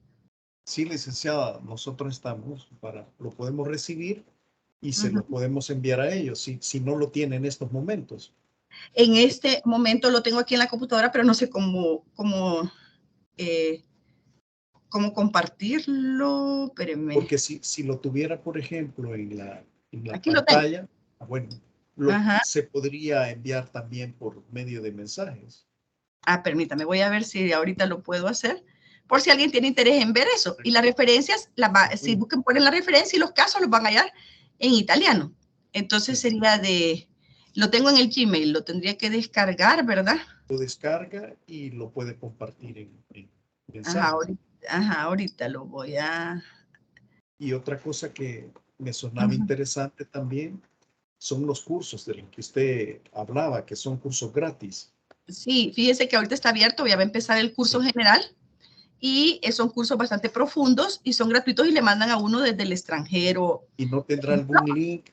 Sí, licenciada, nosotros estamos lo podemos recibir y se lo podemos enviar a ellos si no lo tienen en estos momentos. En este momento lo tengo aquí en la computadora, pero no sé cómo compartirlo. Espérenme. Porque si lo tuviera, por ejemplo, en la aquí pantalla, bueno, se podría enviar también por medio de mensajes. Permítame, voy a ver si ahorita lo puedo hacer, por si alguien tiene interés en ver eso. Y las referencias, si buscan, ponen la referencia y los casos los van a hallar en italiano. Entonces sería lo tengo en el Gmail, lo tendría que descargar, ¿verdad? Lo descarga y lo puede compartir en mensajes. Ahorita lo voy a... Y otra cosa que me sonaba interesante también son los cursos de los que usted hablaba, que son cursos gratis. Sí, fíjese que ahorita está abierto, ya va a empezar el curso general y son cursos bastante profundos y son gratuitos y le mandan a uno desde el extranjero. ¿Y no tendrá algún link,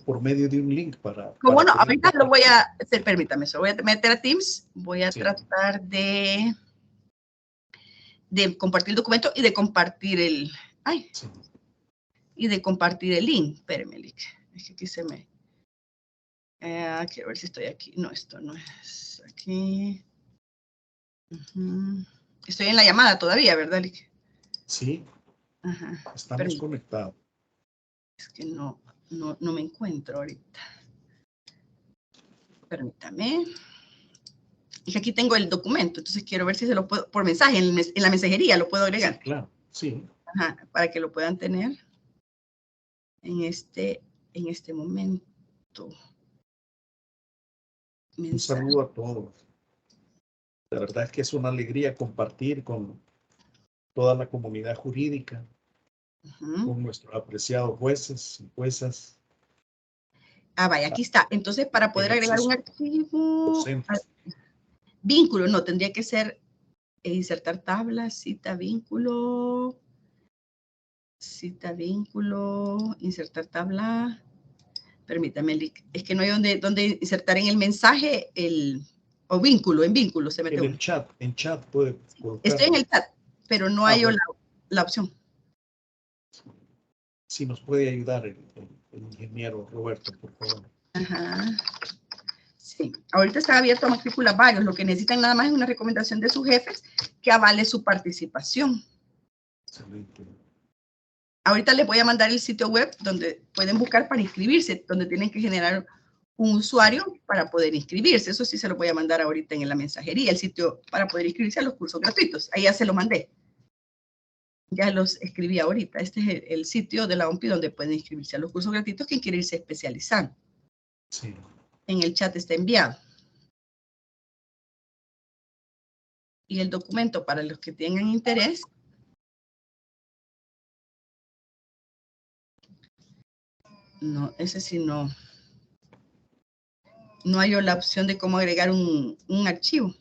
por medio de un link para ¿Cómo no? Ahorita lo voy a hacer, permítame, voy a meter a Teams, voy a tratar de compartir el documento y de compartir y de compartir el link. Espérame, es que aquí se me... quiero ver si estoy aquí. No, esto no es aquí. Estoy en la llamada todavía, ¿verdad, Lick? Sí. Estamos conectados. Es que no me encuentro ahorita. Permítame. Es que aquí tengo el documento, entonces quiero ver si se lo puedo, por mensaje, en la mensajería lo puedo agregar. Sí, claro, sí. Para que lo puedan tener en este momento. Un saludo a todos. La verdad es que es una alegría compartir con toda la comunidad jurídica, con nuestros apreciados jueces y juezas. Vaya, aquí está. Entonces, para poder agregar un archivo, vínculo, no, tendría que ser insertar tabla, cita, vínculo, insertar tabla. Permítame, es que no hay donde insertar en el mensaje o vínculo, en vínculo se mete. En chat puede colocar. Estoy en el chat, pero no hay la opción. Si nos puede ayudar el ingeniero Roberto, por favor. Sí, ahorita está abierto a matrícula varios. Lo que necesitan nada más es una recomendación de sus jefes que avale su participación. Excelente. Ahorita les voy a mandar el sitio web donde pueden buscar para inscribirse, donde tienen que generar un usuario para poder inscribirse. Eso sí se lo voy a mandar ahorita en la mensajería, el sitio para poder inscribirse a los cursos gratuitos. Ahí ya se lo mandé. Ya los escribí ahorita. Este es el sitio de la OMPI donde pueden inscribirse a los cursos gratuitos quien quiere irse especializando. Sí. En el chat está enviado. Y el documento para los que tengan interés. No, ese sí no. No hay la opción de cómo agregar un archivo.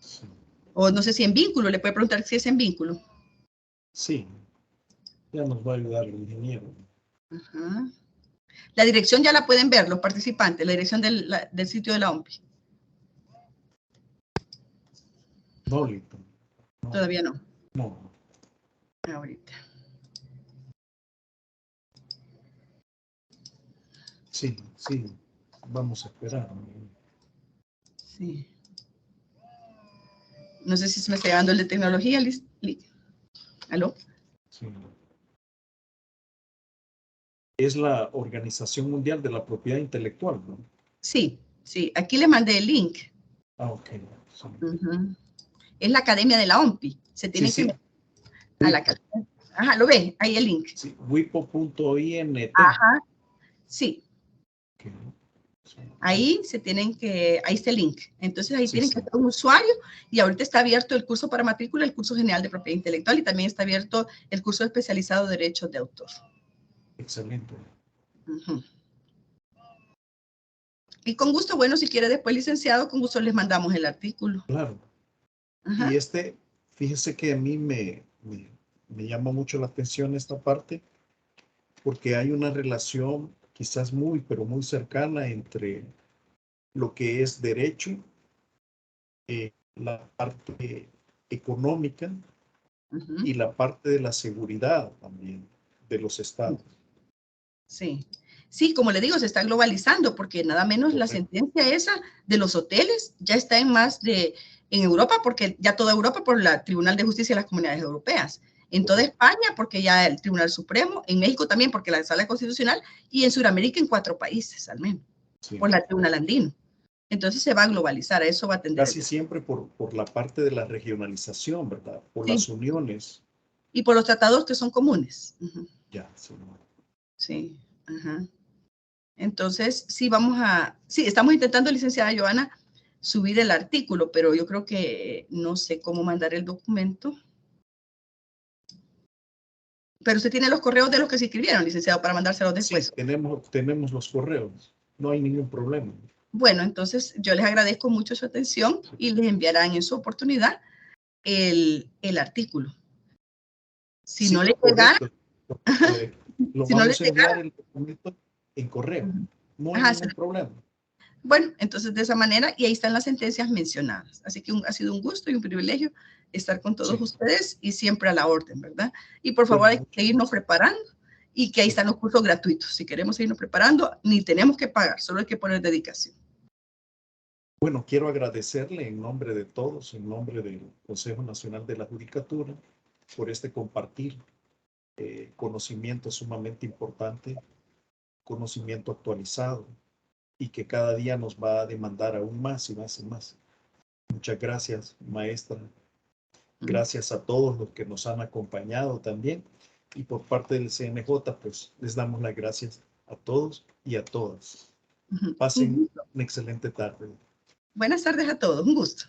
Sí. O no sé si en vínculo, le puede preguntar si es en vínculo. Sí, Ya nos va a ayudar el ingeniero. Ajá. La dirección ya la pueden ver los participantes, la dirección del sitio de la OMPI. No, Lito. No, Todavía no. no. Ahorita. Sí, sí. Vamos a esperar. Sí. No sé si se me está llevando el de tecnología. ¿Aló? Sí. Es la Organización Mundial de la Propiedad Intelectual, ¿no? Sí, sí. Aquí le mandé el link. Ah, ok. Sí, Es la academia de la OMPI. Se tiene sí. que a la academia. Ajá, lo ve, ahí el link. Sí, wipo.int. Ajá, sí. Okay. Sí. Ahí se tienen que, ahí está el link. Entonces ahí Sí, tienen sí. que hacer un usuario y ahorita está abierto el curso para matrícula, el curso general de propiedad intelectual y también está abierto el curso especializado de derechos de autor. Excelente. Ujú. Y con gusto, bueno, si quiere después licenciado, con gusto les mandamos el artículo. Claro. Ajá. Y fíjese que a mí me llama mucho la atención esta parte, porque hay una relación quizás muy, pero muy cercana entre lo que es derecho, la parte económica Ujú. y la parte de la seguridad también de los estados. Sí. Sí, como le digo, se está globalizando porque nada menos la Correcto. sentencia esa de los hoteles ya está en Europa, porque ya toda Europa por la Tribunal de Justicia de las Comunidades Europeas, en toda España porque ya el Tribunal Supremo, en México también porque la Sala Constitucional y en Sudamérica en 4 países al menos, Sí. por la Tribunal Andino. Entonces se va a globalizar, a eso va a tender. Casi siempre por la parte de la regionalización, ¿verdad? Por Sí. las uniones. Y por los tratados que son comunes. Ujú. Ya, sí. Sí, ajá. Entonces, sí, estamos intentando, licenciada Joana, subir el artículo, pero yo creo que no sé cómo mandar el documento. Pero usted tiene los correos de los que se inscribieron, licenciado, para mandárselos después. Sí, tenemos los correos. No hay ningún problema. Bueno, entonces yo les agradezco mucho su atención y les enviarán en su oportunidad el artículo. Si Sí, no le llegara, correcto. Lo si no le vamos a enviar llegara, el documento en correo. No hay ajá, ningún problema. bueno, entonces de esa manera, y ahí están las sentencias mencionadas. Así que ha sido un gusto y un privilegio estar con todos ustedes y siempre a la orden, ¿verdad? Y por favor, hay que seguirnos preparando y que ahí están los cursos gratuitos. Si queremos seguirnos preparando, ni tenemos que pagar, solo hay que poner dedicación. Bueno, quiero agradecerle en nombre de todos, en nombre del Consejo Nacional de la Judicatura, por este compartir conocimiento sumamente importante, conocimiento actualizado y que cada día nos va a demandar aún más y más y más. Muchas gracias, maestra. Gracias a todos los que nos han acompañado también. Y por parte del CNJ, pues les damos las gracias a todos y a todas. Pasen una excelente tarde. Buenas tardes a todos, un gusto.